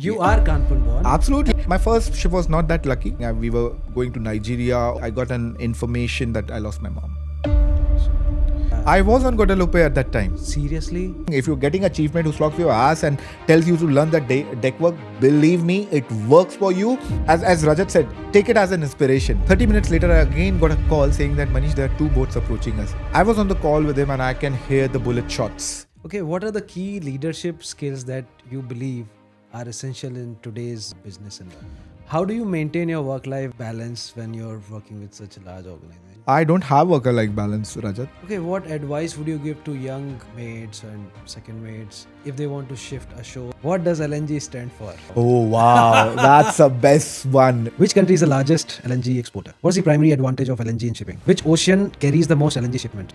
You are Kanpur born. Absolutely. My first ship was not that lucky. We were going to Nigeria. I got an information that I lost my mom. I was on Guadalupe at that time. Seriously? If you're getting achievement who slogs your ass and tells you to learn the deck work, believe me, it works for you. As Rajat said, take it as an inspiration. 30 minutes later, I again got a call saying that Manish, there are two boats approaching us. I was on the call with him and I can hear the bullet shots. Okay, what are the key leadership skills that you believe are essential in today's business environment? How do you maintain your work-life balance when you're working with such a large organization? I don't have work-life balance, Rajat. Okay, what advice would you give to young mates and second mates if they want to shift ashore? What does LNG stand for? Oh wow, that's the best one. Which country is the largest LNG exporter? What's the primary advantage of LNG in shipping? Which ocean carries the most LNG shipment?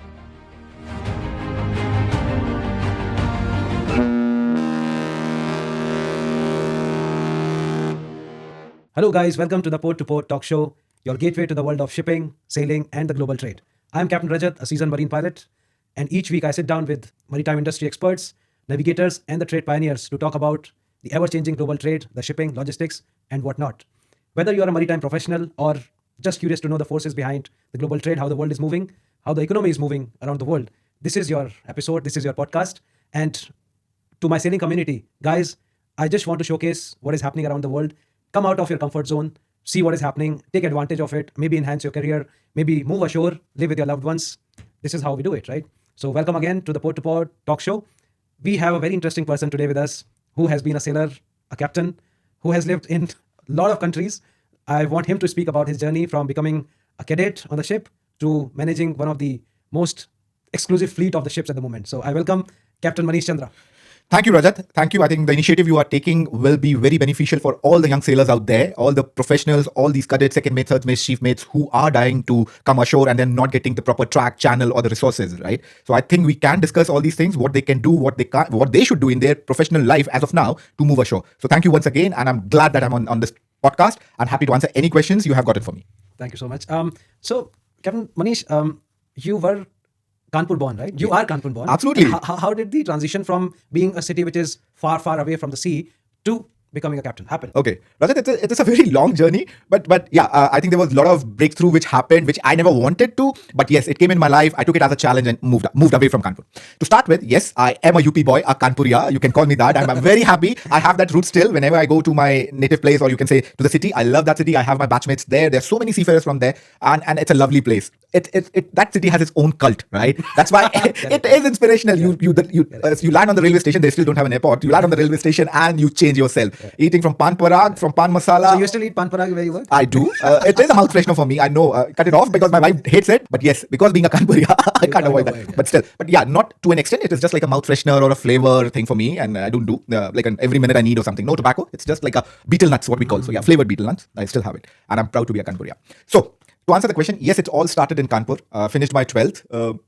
Hello guys, welcome to the Port to Port Talk Show, your gateway to the world of shipping, sailing and the global trade. I'm Captain Rajat, a seasoned marine pilot, and each week I sit down with maritime industry experts, navigators and the trade pioneers to talk about the ever-changing global trade, the shipping, logistics and whatnot. Whether you're a maritime professional or just curious to know the forces behind the global trade, how the world is moving, how the economy is moving around the world, this is your episode, this is your podcast. And to my sailing community, guys, I just want to showcase what is happening around the world. Come out of your comfort zone, see what is happening, take advantage of it, maybe enhance your career, maybe move ashore, live with your loved ones. This is how we do it, right? So welcome again to the Port to Port Talk Show. We have a very interesting person today with us who has been a sailor, a captain, who has lived in a lot of countries. I want him to speak about his journey from becoming a cadet on the ship to managing one of the most exclusive fleet of the ships at the moment. So I welcome Captain Manish Chandra. Thank you, Rajat. Thank you. I think the initiative you are taking will be very beneficial for all the young sailors out there, all the professionals, all these cadets, second mates, third mates, chief mates who are dying to come ashore and then not getting the proper track, channel or the resources, right? So I think we can discuss all these things, what they can do, what they should do in their professional life as of now to move ashore. So thank you once again. And I'm glad that I'm on this podcast. I'm happy to answer any questions you have got it for me. Thank you so much. So Captain Manish, you were Kanpur born, right? You are Kanpur born. Absolutely. How did the transition from being a city which is far, far away from the sea to becoming a captain happen? Okay, Rajat, it's a very long journey, but yeah, I think there was a lot of breakthrough which happened, which I never wanted to, but yes, it came in my life. I took it as a challenge and moved away from Kanpur. To start with, yes, I am a UP boy, a Kanpuria. You can call me that. I'm very happy. I have that root still. Whenever I go to my native place, or you can say to the city, I love that city. I have my batchmates there. There's so many seafarers from there, and it's a lovely place. That city has its own cult, right? That's why it is inspirational. You land on the railway station. They still don't have an airport. You land on the railway station and you change yourself. Yeah. Eating from pan parag, from pan masala. So you still eat pan parag where you work? I do. It is a mouth freshener for me. I know. Cut it off because my wife hates it. But yes, because being a Kanpuria, I can't avoid that. Yeah. But yeah, not to an extent. It is just like a mouth freshener or a flavor thing for me. And I don't do every minute I need or something. No tobacco. It's just like a betel nuts, what we call. So yeah, flavored betel nuts. I still have it. And I'm proud to be a Kanpuria. So to answer the question, yes, it all started in Kanpur. Finished my 12th.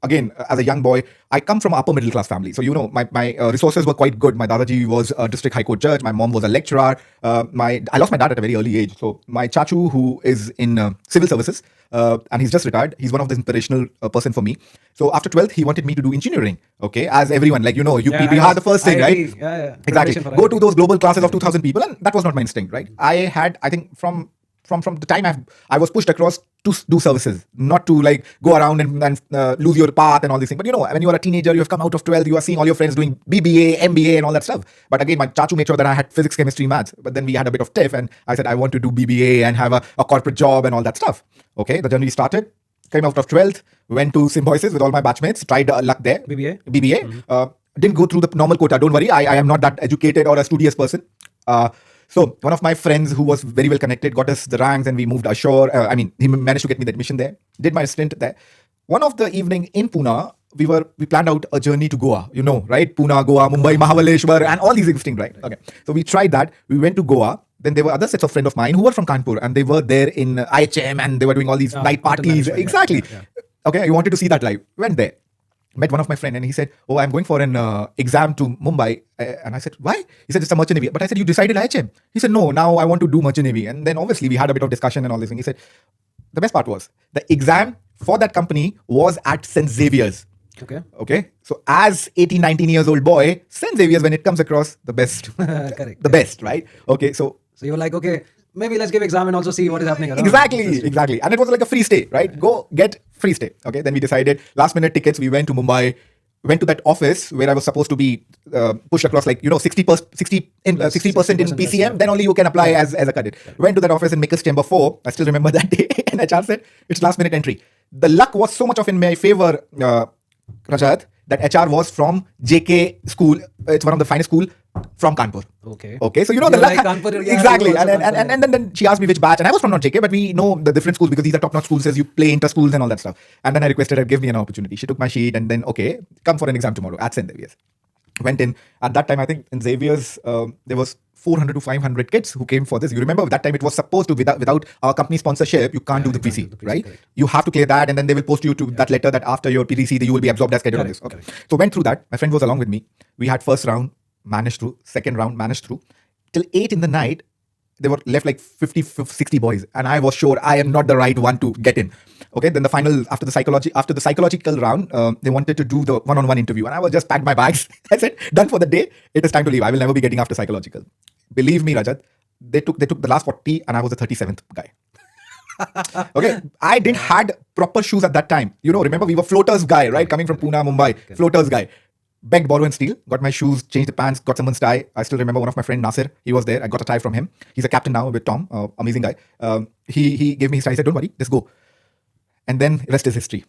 Again, as a young boy, I come from upper middle class family. So, my resources were quite good. My Dadaji was a district high court judge. My mom was a lecturer. I lost my dad at a very early age. So my chachu, who is in civil services, and he's just retired, he's one of the inspirational person for me. So after 12th, he wanted me to do engineering. Okay, as everyone, Bihar, the first thing, right? Yeah. Exactly. Go to those global classes of 2,000 people. And that was not my instinct, right? I think from the time I was pushed across to do services, not to go around and lose your path and all these things. But when you are a teenager, you have come out of 12th, you are seeing all your friends doing BBA, MBA and all that stuff. But again, my chachu made sure that I had physics, chemistry, maths. But then we had a bit of tiff and I said, I want to do BBA and have a corporate job and all that stuff. Okay, the journey started, came out of 12th, went to Symbiosis with all my batchmates, tried luck there. BBA? Mm-hmm. Didn't go through the normal quota. Don't worry, I am not that educated or a studious person. So one of my friends who was very well connected got us the ranks and we moved ashore. He managed to get me the admission there. Did my stint there. One of the evening in Pune, we planned out a journey to Goa, right? Pune, Goa, Mumbai, Mahabaleshwar and all these things, right? Okay. So we tried that. We went to Goa. Then there were other sets of friends of mine who were from Kanpur and they were there in IHM and they were doing all these night parties. Exactly. Yeah. Okay. I wanted to see that live. Went there. Met one of my friends and he said, oh, I'm going for an exam to Mumbai. And I said, why? He said, it's a merchant navy. But I said, you decided IHM? He said, no, now I want to do merchant navy. And then obviously we had a bit of discussion and all this. And he said, the best part was the exam for that company was at St. Xavier's. Okay. So as 18, 19 years old boy, St. Xavier's, when it comes across, the best. Correct. The best, right? Okay. So So you're like, okay, maybe let's give exam and also see what is happening around. exactly. And it was like a free stay, right? Go get free stay. Okay. Then we decided last minute tickets. We went to Mumbai, went to that office where I was supposed to be pushed across, like, 60% in 60% PCM. yeah. Then only you can apply as a cadet. Went to that office in Makers Chamber 4. I still remember that day. And HR said it's last minute entry. The luck was so much of in my favor, Rajat, that HR was from JK school. It's one of the finest school from Kanpur. Okay. So the You're luck. like Kanpur, yeah, Exactly. you also And Kanpur. then she asked me which batch, and I was from not JK, but we know the different schools because these are top-notch schools as you play inter schools and all that stuff. And then I requested her, give me an opportunity. She took my sheet and then, okay, come for an exam tomorrow at St. Xavier's. Went in. At that time, I think in Xavier's, there was 400 to 500 kids who came for this. You remember that time it was supposed to, without our company sponsorship, you can't do the pre-C, right? correct. You have to clear that, and then they will post you to that letter that after your pre-C, you will be absorbed as cadet on this. Okay. So went through that. My friend was along with me. We had first round, managed through. Second round, managed through. Till 8 in the night, they were left like 50, 60 boys. And I was sure I am not the right one to get in. Okay, then the final, after the psychological round, they wanted to do the one-on-one interview. And I was just packed my bags. I said, done for the day. It is time to leave. I will never be getting after psychological. Believe me, Rajat, they took the last 40 and I was the 37th guy. Okay, I didn't had proper shoes at that time. Remember we were floaters guy, right? Coming from Pune, Mumbai, floaters guy. Begged, borrow and steal. Got my shoes, changed the pants, got someone's tie. I still remember one of my friend Nasir. He was there. I got a tie from him. He's a captain now with Tom. Amazing guy. He gave me his tie. He said, "Don't worry, let's go." And then rest is history.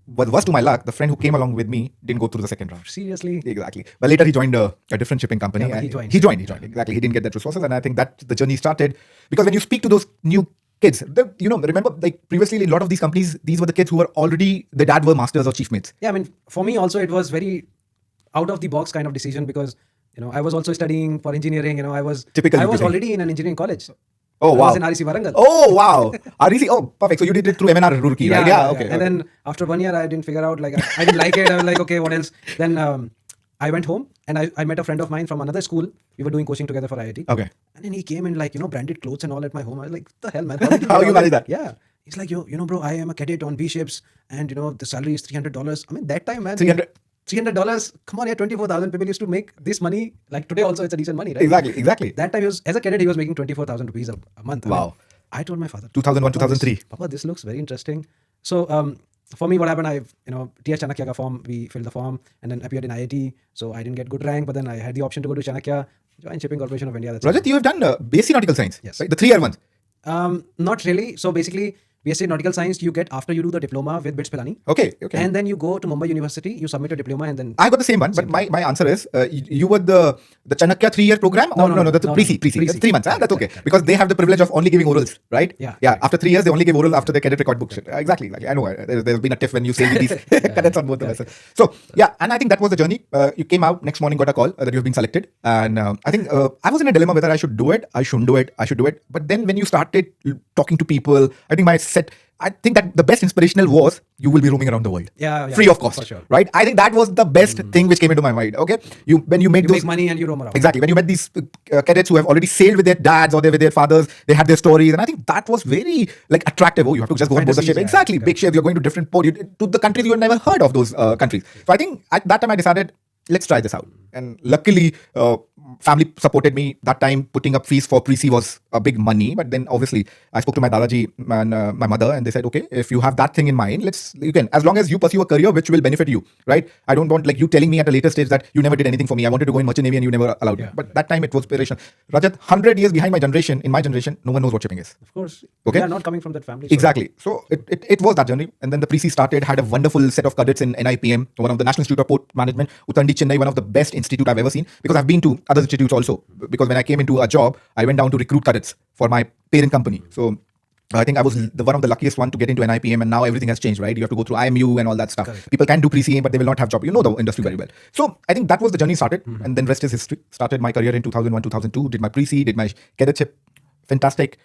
But worst to my luck, the friend who came along with me didn't go through the second round. Seriously? Exactly. But later he joined a different shipping company. Yeah, but he joined. Exactly. He didn't get that resources. And I think that the journey started because when you speak to those new kids, remember, like previously, a lot of these companies, these were the kids who were already, their dad were masters or chief mates. Yeah, I mean, for me also, it was very out of the box kind of decision because, I was also studying for engineering. I was already in an engineering college. Oh, wow. I was in REC Warangal. Oh, wow. REC. Oh, perfect. So you did it through MNR Roorkee, right? Yeah, okay. And then after 1 year, I didn't figure out, like, I didn't like it. I was like, okay, what else? Then I went home and I met a friend of mine from another school. We were doing coaching together for IIT. Okay. And then he came in, like, branded clothes and all at my home. I was like, what the hell, man? How you manage that? Yeah. He's like, bro, I am a cadet on B ships and, the salary is $300. I mean, that time, man. $300. Come on, yeah, 24,000 people used to make this money. Like today also, it's a decent money, right? Exactly. That time, as a cadet, he was making 24,000 rupees a month. Wow. I told my father, 2001, 2003. Papa, this looks very interesting. So, for me, what happened, TS Chanakya ka form, we filled the form and then appeared in IIT. So I didn't get good rank, but then I had the option to go to Chanakya, join Shipping Corporation of India. That's Rajat, you have done BSc Nautical Science. Yes. Right? The 3-year ones. Not really. So basically, BSc Nautical Science you get after you do the diploma with BITS Pilani. Okay. And then you go to Mumbai University, you submit a diploma and then... I got the same one, but my answer is, you were the Chanakya 3-year program? No, the pre-C. That's 3 months. That's okay. Because they have the privilege of only giving orals, right? Yeah. After 3 years, they only give oral after the cadet record book shit. Exactly. Like, I know there's been a tiff when you say with these cadets on both the vessels. So, yeah, and I think that was the journey. You came out, next morning got a call that you've been selected. And I think I was in a dilemma whether I should do it, I shouldn't do it, I should do it. But then when you started talking to people, I think that the best inspirational was you will be roaming around the world. Yeah, free of cost. For sure. Right? I think that was the best thing which came into my mind. Okay. When you make those make money and you roam around. Exactly. When you met these cadets who have already sailed with their dads or with their fathers, they had their stories. And I think that was very attractive. Oh, you have to just go on board the ship. Exactly. Big ships. You're going to different ports, to the countries you had never heard of those countries. So I think at that time I decided, let's try this out. And luckily, family supported me. That time, putting up fees for pre-C was a big money. But then obviously, I spoke to my Dadaji and my mother, and they said, okay, if you have that thing in mind, you can, as long as you pursue a career which will benefit you, right? I don't want you telling me at a later stage that you never did anything for me. I wanted to go in merchant navy and you never allowed me. But that time it was inspiration. Rajat, 100 years behind in my generation, no one knows what shipping is. Of course. Okay. We are not coming from that family. Exactly. So it was that journey. And then the pre-C started, had a wonderful set of cadets in NIPM, one of the National Institute of Port Management, Uttandi, Chennai, one of the best institute I've ever seen, because I've been to other institutes also. Because when I came into a job, I went down to recruit cadets for my parent company. So I think I was one of the luckiest one to get into NIPM, and now everything has changed, right? You have to go through IMU and all that stuff. Correct. People can do pre-C, but they will not have job. You know the industry very well. So I think that was the journey started, and then rest is history. Started my career in 2001, 2002, did my pre-C, did my cadetship. Fantastic.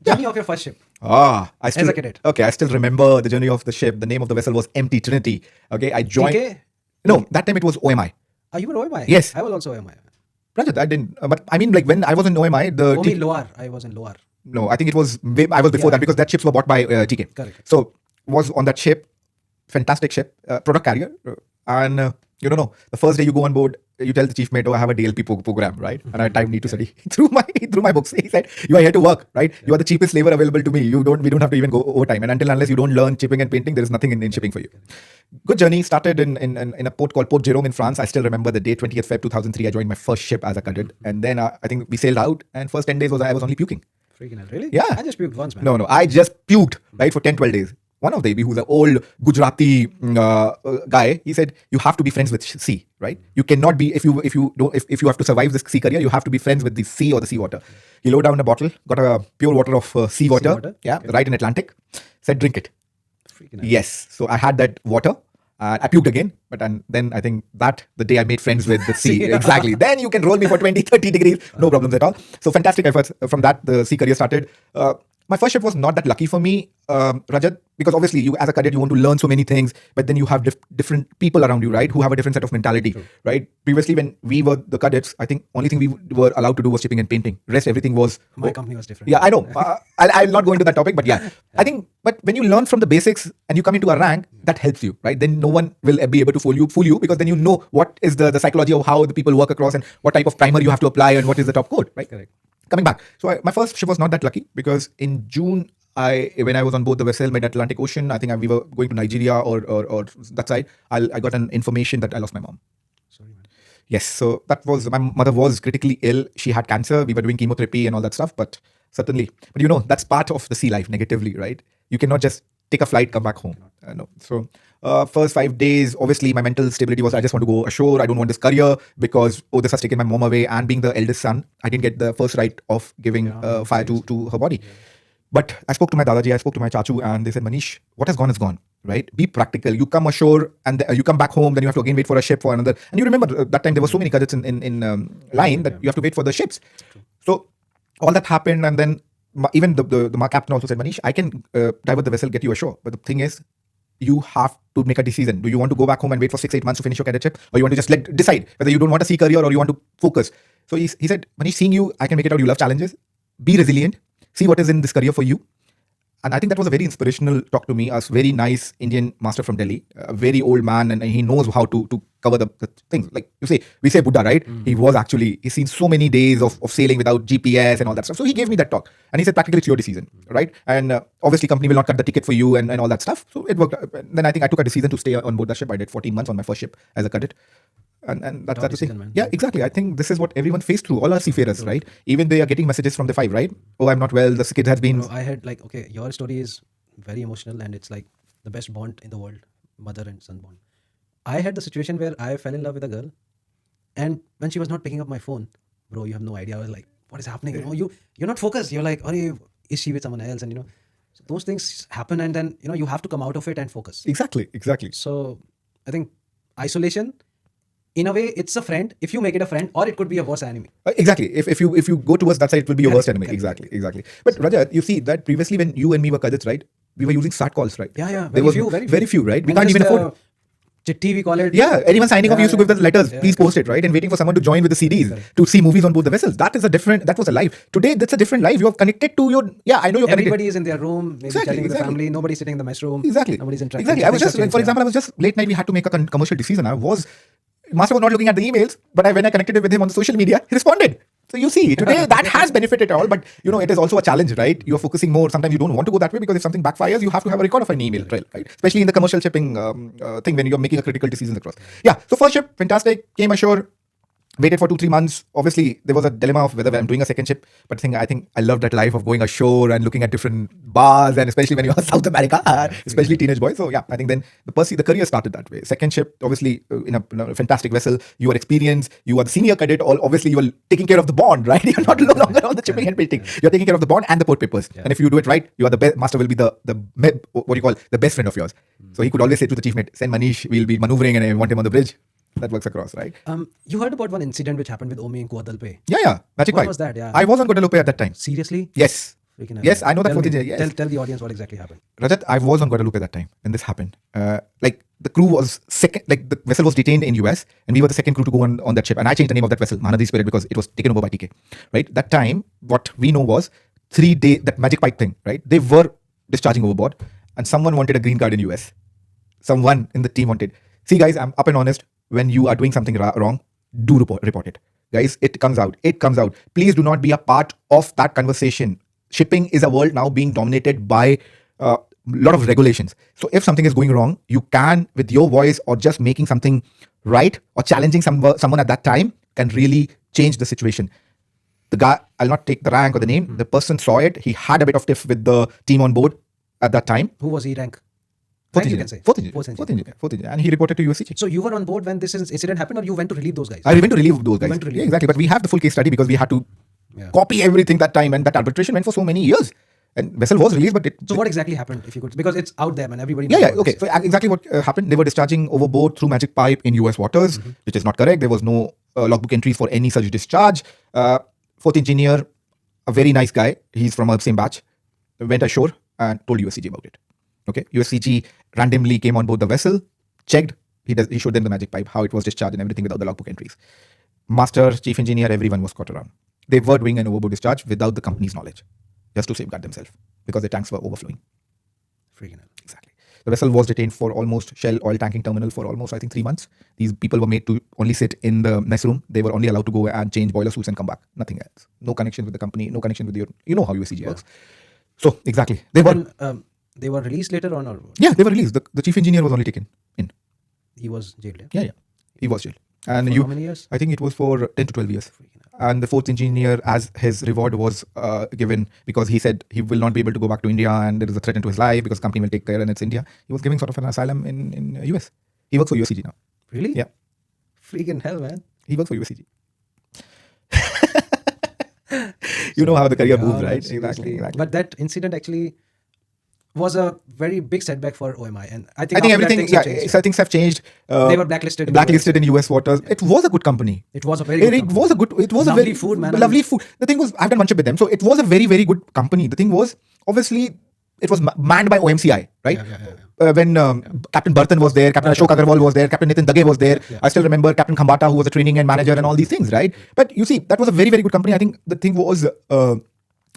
Journey of your first ship. As a cadet. Okay, I still remember the journey of the ship. The name of the vessel was MT Trinity. Okay, I joined. TK? No, that time it was OMI. You were OMI? Yes. I was also OMI. Rajat, I didn't. But I mean, when I was in OMI, Lower. I was in Lower. No, I think I was before that, because that ships were bought by TK. Correct. So was on that ship. fantastic ship, product carrier, and you don't know. The first day you go on board, you tell the chief mate, "Oh, I have a DLP program, right? And I have time need to study." through my books, he said, "You are here to work, right? You are the cheapest labor available to me. We don't have to even go overtime. And unless you don't learn chipping and painting, there is nothing in shipping for you." Good journey. Started in a port called Port Jérôme in France. I still remember the day, 20th Feb 2003. I joined my first ship as a cadet, and then I think we sailed out. And first 10 days I was only puking. Freaking hell, really? Yeah. I just puked once, man. No, I just puked, right, for 10, 12 days. One of the who's an old Gujarati guy, he said, you have to be friends with sea, right? You cannot be, if you have to survive this sea career, you have to be friends with the sea or the seawater. He loaded down a bottle, got a pure water of seawater, right in Atlantic, said, drink it. Freaking hell. Yes. So I had that water. I puked again, but then I think that the day I made friends with the sea, exactly. Then you can roll me for 20, 30 degrees, no problems at all. So fantastic efforts. From that, the sea career started. My first ship was not that lucky for me, Rajat, because obviously you as a cadet, you want to learn so many things, but then you have different people around you, right, who have a different set of mentality, True. right? Previously, when we were the cadets, I think only thing we were allowed to do was chipping and painting. Rest, everything was... My company was different. Yeah, I know. I'll not go into that topic, but yeah. I think, but when you learn from the basics and you come into a rank, that helps you, right? Then no one will be able to fool you because then you know what is the psychology of how the people work across and what type of primer you have to apply and what is the top code, right? Correct. Coming back. So my first ship was not that lucky because in June, when I was on board the vessel, mid-Atlantic Ocean, I think we were going to Nigeria or that side, I got an information that I lost my mom. Sorry, man. Yes, so that was, my mother was critically ill. She had cancer. We were doing chemotherapy and all that stuff, but certainly, that's part of the sea life negatively, right? You cannot just take a flight, come back home. No. So first 5 days, obviously my mental stability was, I just want to go ashore. I don't want this career because, this has taken my mom away, and being the eldest son, I didn't get the first right of giving fire to her body. Yeah. But I spoke to my Dadaji, I spoke to my Chachu, and they said, Manish, what has gone is gone, right? Be practical. You come ashore and you come back home, then you have to again wait for a ship for another. And you remember that time there were so many cadets in line that you have to wait for the ships. So all that happened, and then even the captain also said, Manish, I can divert the vessel, get you ashore. But the thing is, you have to make a decision. Do you want to go back home and wait for 6-8 months to finish your cadetship? Or you want to just decide whether you don't want a sea career or you want to focus? So he said, Manish, seeing you, I can make it out. You love challenges. Be resilient. See what is in this career for you. And I think that was a very inspirational talk to me. A very nice Indian master from Delhi, a very old man, and he knows how to cover the things. Like we say Buddha, right? He's seen so many days of sailing without GPS and all that stuff. So he gave me that talk. And he said, practically it's your decision, right? And obviously company will not cut the ticket for you and all that stuff. So it worked. Then I think I took a decision to stay on board the ship. I did 14 months on my first ship as a cadet. And that's the thing. Yeah, exactly. I think this is what everyone faced through. All our seafarers, right? Even they are getting messages from the 5, right? Oh, I'm not well. The kid has been... I had your story is very emotional and it's like the best bond in the world, mother and son bond. I had the situation where I fell in love with a girl, and when she was not picking up my phone, bro, you have no idea. I was like, what is happening? You're not focused. You're like, is she with someone else? And so those things happen, and then you have to come out of it and focus. Exactly. So I think isolation, in a way, it's a friend. If you make it a friend, or it could be a worst enemy. Exactly. If you go towards that side, it will be your worst enemy. Exactly. But Rajat, you see that previously when you and me were cadets, right? We were using sat calls, right? Yeah. Very few, right? We can't even afford. Chitti, we call it. Yeah, anyone signing off used to give the letters, please post it, right? And waiting for someone to join with the CDs to see movies on board the vessels. That was a life. Today, that's a different life. You're connected to your, I know you're connected. Everybody is in their room, maybe chatting with the family. Nobody's sitting in the mess room. Exactly. Nobody's interacting. Exactly. I was just late night, we had to make a commercial decision. Master was not looking at the emails, but when I connected with him on the social media, he responded. So you see, today that has benefited all, but it is also a challenge, right? You're focusing more. Sometimes you don't want to go that way because if something backfires, you have to have a record of an email trail, right? Especially in the commercial shipping thing when you're making a critical decision across. Yeah, so first ship, fantastic, came ashore, waited for 2-3 months. Obviously, there was a dilemma of whether I'm doing a second ship, but I think I loved that life of going ashore and looking at different bars, and especially when you're South America, especially teenage boys. So yeah, I think then the career started that way. Second ship, obviously, in a fantastic vessel, you are experienced, you are the senior cadet, obviously you are taking care of the bond, right? You're not no longer on the chipping and painting. You're taking care of the bond and the port papers. Yeah. And if you do it right, you are the best. Master will be the best friend of yours. So he could always say to the chief mate, send Manish, we'll be maneuvering and I want him on the bridge. That works across, right? You heard about one incident which happened with Omi in Guadalpe. Yeah. Magic What was that? Yeah. I was on Guadalupe at that time. Seriously? Yes. Yes, I know that footage. Yes. Tell the audience what exactly happened. Rajat, I was on Guadalupe that time when this happened. The crew was second, the vessel was detained in US and we were the second crew to go on that ship. And I changed the name of that vessel, Mahanadi Spirit, because it was taken over by TK, right? That time, what we know was 3 days, that magic pipe thing, right? They were discharging overboard and someone wanted a green card in US. someone in the team wanted. See, guys, I'm up and honest. When you are doing something wrong, do report it. Guys, it comes out. It comes out. Please do not be a part of that conversation. Shipping is a world now being dominated by a lot of regulations. So if something is going wrong, you can, with your voice or just making something right or challenging someone at that time, can really change the situation. The guy, I'll not take the rank or the name, the person saw it. He had a bit of tiff with the team on board at that time. Who was he rank? Fourth Rank, you engineer. can say. Fourth engineer. And he reported to USCG. So you were on board when this incident happened, or you went to relieve those guys? I went to relieve those guys. went to relieve Yeah, exactly. But we have the full case study because we had to copy everything that time, and that arbitration went for so many years. And vessel was released, but So what exactly happened, if you could? Because it's out there, man. Everybody knows. Yeah, about okay. this. So exactly what happened, they were discharging overboard through magic pipe in US waters, which is not correct. There was no logbook entries for any such discharge. Fourth engineer, a very nice guy. He's from our same batch. Went ashore and told USCG about it. Okay, USCG randomly came on board the vessel, checked. He showed them the magic pipe, how it was discharged and everything without the logbook entries. Master, chief engineer, everyone was caught around. They were doing an overboard discharge without the company's knowledge, just to safeguard themselves because the tanks were overflowing. Freaking hell. Exactly. The vessel was detained for almost Shell oil tanking terminal for almost, I think, 3 months. These people were made to only sit in the mess room. They were only allowed to go and change boiler suits and come back. Nothing else. No connection with the company. No connection with you know how USCG works. So exactly, they were. And, they were released later on, or Yeah, they were released. The chief engineer was only taken in. he was jailed? Yeah, he was jailed. And For how many years? I think it was for 10 to 12 years. And the fourth engineer, as his reward was given, because he said he will not be able to go back to India and there is a threat to his life because company will take care and it's India. He was giving sort of an asylum in US. He works for USCG now. Really? Yeah. Freaking hell, man. He works for USCG. You know how the career moves, right? Seriously. But that incident actually was a very big setback for OMI, and I think I think after that everything, things have changed. so things have changed. They were blacklisted. Blacklisted in US waters. It was a good company. It was a very good It company. was a good. It was Lovely a very food, man. Lovely food. The thing was, I've done Mentorship with them, so it was a very, very good company. The thing was, obviously, it was manned by OMCI, right? When Captain Burton was there, Captain Ashok Agarwal was there, Captain Nitin Dage was there. I still remember Captain Khambata, who was a training and manager and all these things, right? But you see, that was a very, very good company. I think the thing was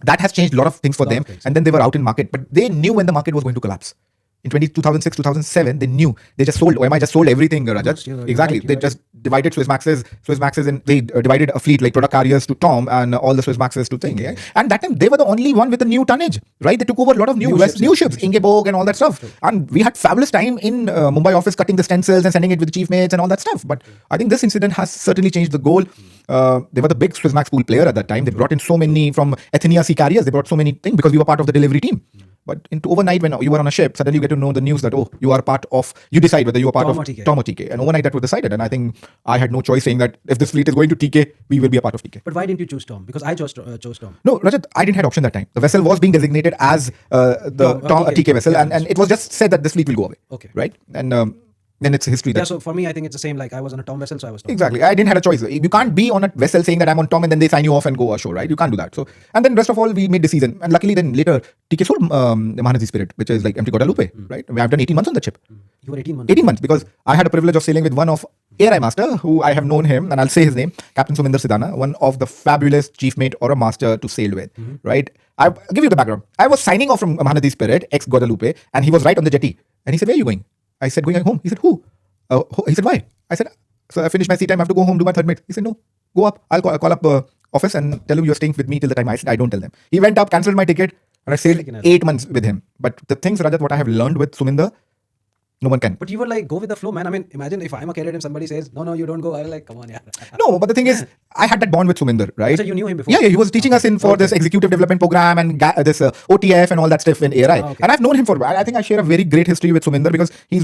that has changed a lot of things for them, and then they were out in market. But they knew when the market was going to collapse. In 2006, 2007, they knew. They just sold. OMI just sold everything, Rajat. Exactly. They just divided Suezmaxes, and they divided a fleet like product carriers to Tom and all the Suezmaxes to thing. Yeah? And that time, they were the only one with the new tonnage, right? They took over a lot of new ships, Ingeborg and all that stuff. And we had fabulous time in Mumbai office cutting the stencils and sending it with the chief mates and all that stuff. But I think this incident has certainly changed the goal. They were the big Suezmax pool player at that time. They brought in so many from Athenia Sea Carriers. They brought so many things because we were part of the delivery team. But into overnight, when you were on a ship, suddenly you get to know the news that, oh, you are part of, you decide whether you are part Tom of or TK. Tom or TK. And overnight that was decided. And I think I had no choice saying that if this fleet is going to TK, we will be a part of TK. But why didn't you choose Tom? Because I chose Tom. No, Rajat, I didn't have option that time. The vessel was being designated as the TK vessel. Yeah, and it was just said that this fleet will go away. Okay. Right? And then it's history. Yeah, so for me, I think it's the same. Like I was on a Tom vessel, so I was Tom. Exactly. I didn't have a choice. You can't be on a vessel saying that I'm on Tom and then they sign you off and go ashore, right? You can't do that. So, and then rest of all, we made decision. And luckily then later, TK sold the Mahanaji Spirit, which is like MT Guadalupe, right? I've done 18 months on that ship. You were 18 months. 18 months because I had a privilege of sailing with one of ARI master who I have known him, and I'll say his name, Captain Suminder Sidana, one of the fabulous chief mate or a master to sail with, right? I'll give you the background. I was signing off from Mahanaji Spirit, ex-Guadalupe, and he was right on the jetty. And he said, where are you going? I said, going home. He said, who? He said, why? I said, so I finished my sea time, I have to go home, do my third mate. He said, no, go up. I'll call up office and tell him you're staying with me till the time. I said, I don't tell them. He went up, cancelled my ticket, and I sailed 8 months with him. But the things, Rajat, what I have learned with Suminder, no one can. But you were like, go with the flow, man. I mean, imagine if I'm a cadet and somebody says, no, you don't go. I'm like, come on, yeah. No, but the thing is, I had that bond with Suminder, right? So you knew him before? Yeah, he was teaching us for this executive development program and this OTF and all that stuff in ARI. Okay. And I've known him I think I share a very great history with Suminder because he's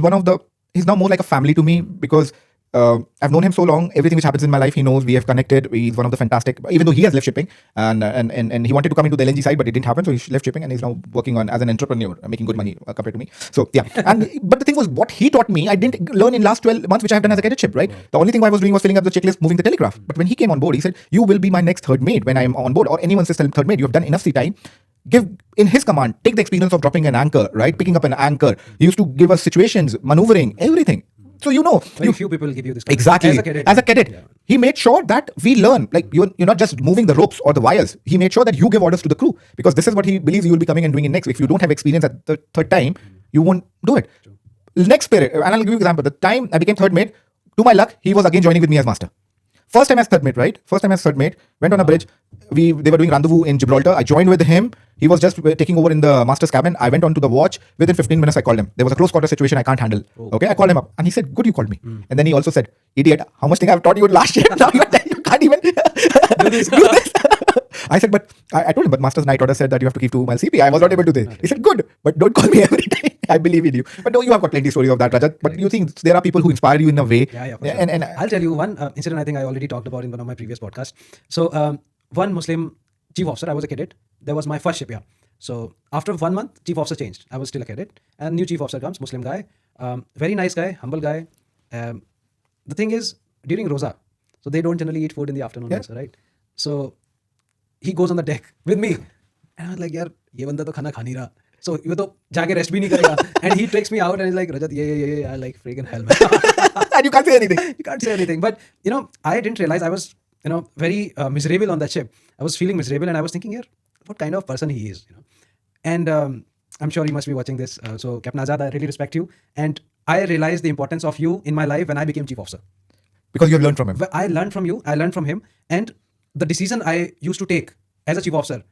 now more like a family to me because I've known him so long. Everything which happens in my life, he knows. We have connected. He's one of the fantastic, even though he has left shipping and he wanted to come into the LNG side, but it didn't happen. So he left shipping and he's now working as an entrepreneur, making good money compared to me. So yeah. But the thing was, what he taught me, I didn't learn in last 12 months, which I've done as a cadetship, right? The only thing I was doing was filling up the checklist, moving the telegraph. But when he came on board, he said, you will be my next third mate when I'm on board, or anyone says third mate. You have done enough sea time. Give in his command, take the experience of dropping an anchor, right? Picking up an anchor. He used to give us situations, maneuvering, everything. So Very few people give you this. Exactly. As a cadet, yeah. he made sure that we learn. Like you're not just moving the ropes or the wires. He made sure that you give orders to the crew because this is what he believes you will be coming and doing it next. If you don't have experience at the third time, you won't do it. Next period, and I'll give you an example. The time I became third mate, to my luck, he was again joining with me as master. First time as third mate, right? First time as third mate, went on a bridge. They were doing rendezvous in Gibraltar. I joined with him. He was just taking over in the master's cabin. I went on to the watch. Within 15 minutes, I called him. There was a close quarter situation I can't handle. Okay, I called him up, and he said, "Good, you called me." And then he also said, "Idiot, how much thing I've taught you last year? Now you can't even do this." I said, but I told him, but Master's Night Order said that you have to keep 2 miles CP. I was not able to do this. He said, good, but don't call me every time. I believe in you. But no, you have got plenty of stories of that, Rajat. But you think there are people who inspire you in a way. Yeah, for sure. And I'll tell you one incident I think I already talked about in one of my previous podcasts. So one Muslim chief officer, I was a cadet. That was my first ship, yeah. So after 1 month, chief officer changed. I was still a cadet. And new chief officer comes, Muslim guy. Very nice guy, humble guy. The thing is, during Rosa, so they don't generally eat food in the afternoon also, right? So he goes on the deck with me. And I was like, yaar, ye banda to khana kha nahi raha. So ये तो जाके rest भी नहीं करेगा. And he takes me out and he's like, Rajat, yeah, like freaking hell, man. And you can't say anything. You can't say anything. But, I didn't realize I was, very miserable on that ship. I was feeling miserable and I was thinking, here, what kind of person he is, And I'm sure you must be watching this. So, Captain Azad, I really respect you. And I realized the importance of you in my life when I became chief officer. Because you have learned from him. I learned from you. I learned from him. And the decision I used to take as a chief officer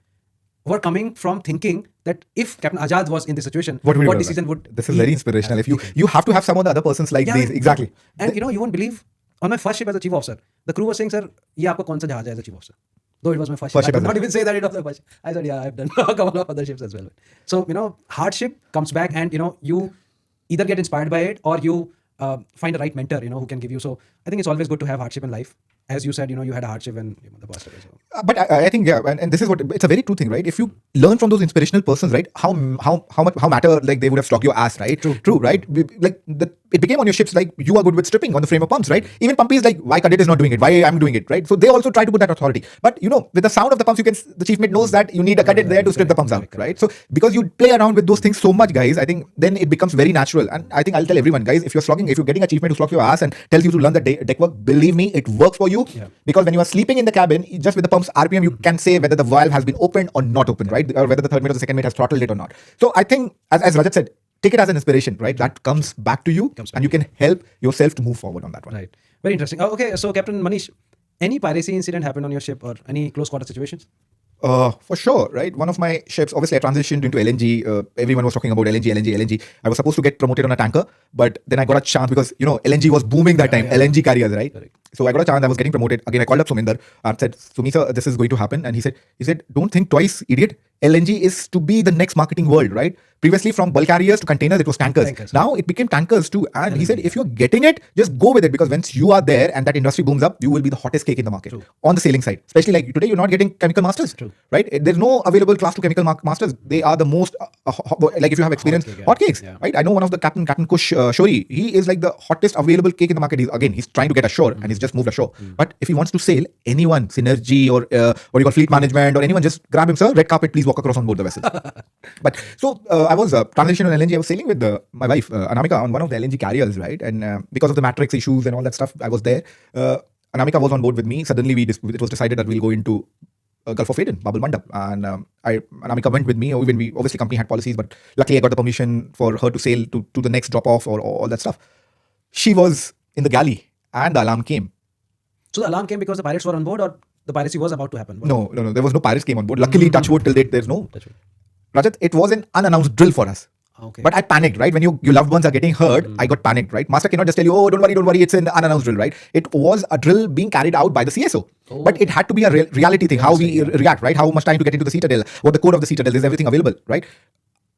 were coming from thinking that if Captain Azad was in this situation, what decision would This is very inspirational. If you have to have some of the other persons like these. Exactly. And you won't believe, on my first ship as a chief officer, the crew was saying, sir, ye aapka kaun sa jahaz hai as a chief officer? Though it was my first ship. I could not even say that it was my first ship. I said, yeah, I've done a couple of other ships as well. So, hardship comes back and, you either get inspired by it or you find a right mentor, who can give you. So I think it's always good to have hardship in life. As you said, you had a hardship when the boss was. But I think, yeah, and this is what, it's a very true thing, right? If you learn from those inspirational persons, right, how matter, like they would have struck your ass, right? True, right? Like it became on your ships, like you are good with stripping on the frame of pumps, right? Even Pumpy is like, why Cadet is not doing it? Why I'm doing it, right? So they also try to put that authority. But with the sound of the pumps, the chief mate knows that you need a Cadet there to strip the pumps out, right? So because you play around with those things so much, guys, I think then it becomes very natural. And I think I'll tell everyone, guys, if you're getting a chief mate who slogs your ass and tells you to learn the deck work, believe me, it works for you. Yeah. Because when you are sleeping in the cabin, just with the pump's RPM, you can say whether the valve has been opened or not opened, right? Or whether the third mate or the second mate has throttled it or not. So I think, as Rajat said, take it as an inspiration, right? That comes back to you and you can help yourself to move forward on that one. Right. Very interesting. Okay, so Captain Manish, any piracy incident happened on your ship or any close quarter situations? For sure, right? One of my ships, obviously I transitioned into LNG. Everyone was talking about LNG. I was supposed to get promoted on a tanker, but then I got a chance because, LNG was booming that time, LNG carriers, right? Correct. So I got a chance, I was getting promoted. Again, I called up Suminder and said, Sumi sir, this is going to happen. And he said, don't think twice, idiot. LNG is to be the next marketing world, right? Previously from bulk carriers to containers, it was tankers. Now it became tankers too. And he said, if you're getting it, just go with it because once you are there and that industry booms up, you will be the hottest cake in the market. True. On the sailing side. Especially like today, you're not getting chemical masters, True. Right? There's no available class 2 chemical masters. They are the most, like if you have experience, hot cakes, right? I know one of the Captain Kush Shori, he is like the hottest available cake in the market. He's trying to get ashore and he's just moved ashore. But if he wants to sail, anyone, Synergy or what you call fleet management or anyone, just grab him, sir, red carpet, please walk across on board the vessel. But so I was transitioning on LNG. I was sailing with my wife, Anamika, on one of the LNG carriers, right? And because of the matrix issues and all that stuff, I was there. Anamika was on board with me. Suddenly, it was decided that we'll go into Gulf of Aden, Babel Mandap. And Anamika went with me. Even obviously, company had policies, but luckily I got the permission for her to sail to the next drop off or all that stuff. She was in the galley and the alarm came. So the alarm came because the pirates were on board or the piracy was about to happen? No. There was no pirates came on board. Luckily, touch wood, till date, there's no. Rajat, it was an unannounced drill for us. Okay. But I panicked, right? When your loved ones are getting hurt, I got panicked, right? Master cannot just tell you, oh, don't worry, it's an unannounced drill, right? It was a drill being carried out by the CSO. Oh. But it had to be a reality thing, how we react, right? How much time to get into the citadel, what the code of the citadel, is everything available, right?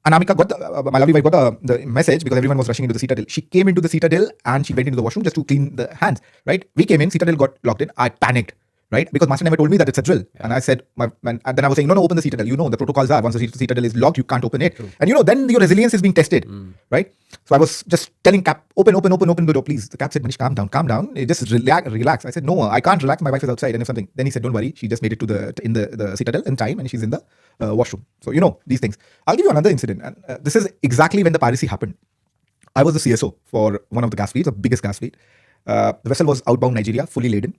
Anamika got my lovely wife got the message because everyone was rushing into the citadel. She came into the citadel and she went into the washroom just to clean the hands, right? We came in, citadel got locked in. I panicked. Right? Because Master never told me that it's a drill. Yeah. And I said, and then I was saying, no, open the citadel. The protocols are, once the citadel is locked, you can't open it. True. And then your resilience is being tested, right? So I was just telling Cap, open the door, please. The Cap said, Manish, calm down. Just relax. I said, no, I can't relax. My wife is outside and if something. Then he said, don't worry. She just made it to the citadel in time and she's in the washroom. So, these things. I'll give you another incident. And this is exactly when the piracy happened. I was the CSO for one of the gas fleets, the biggest gas fleet. The vessel was outbound Nigeria, fully laden.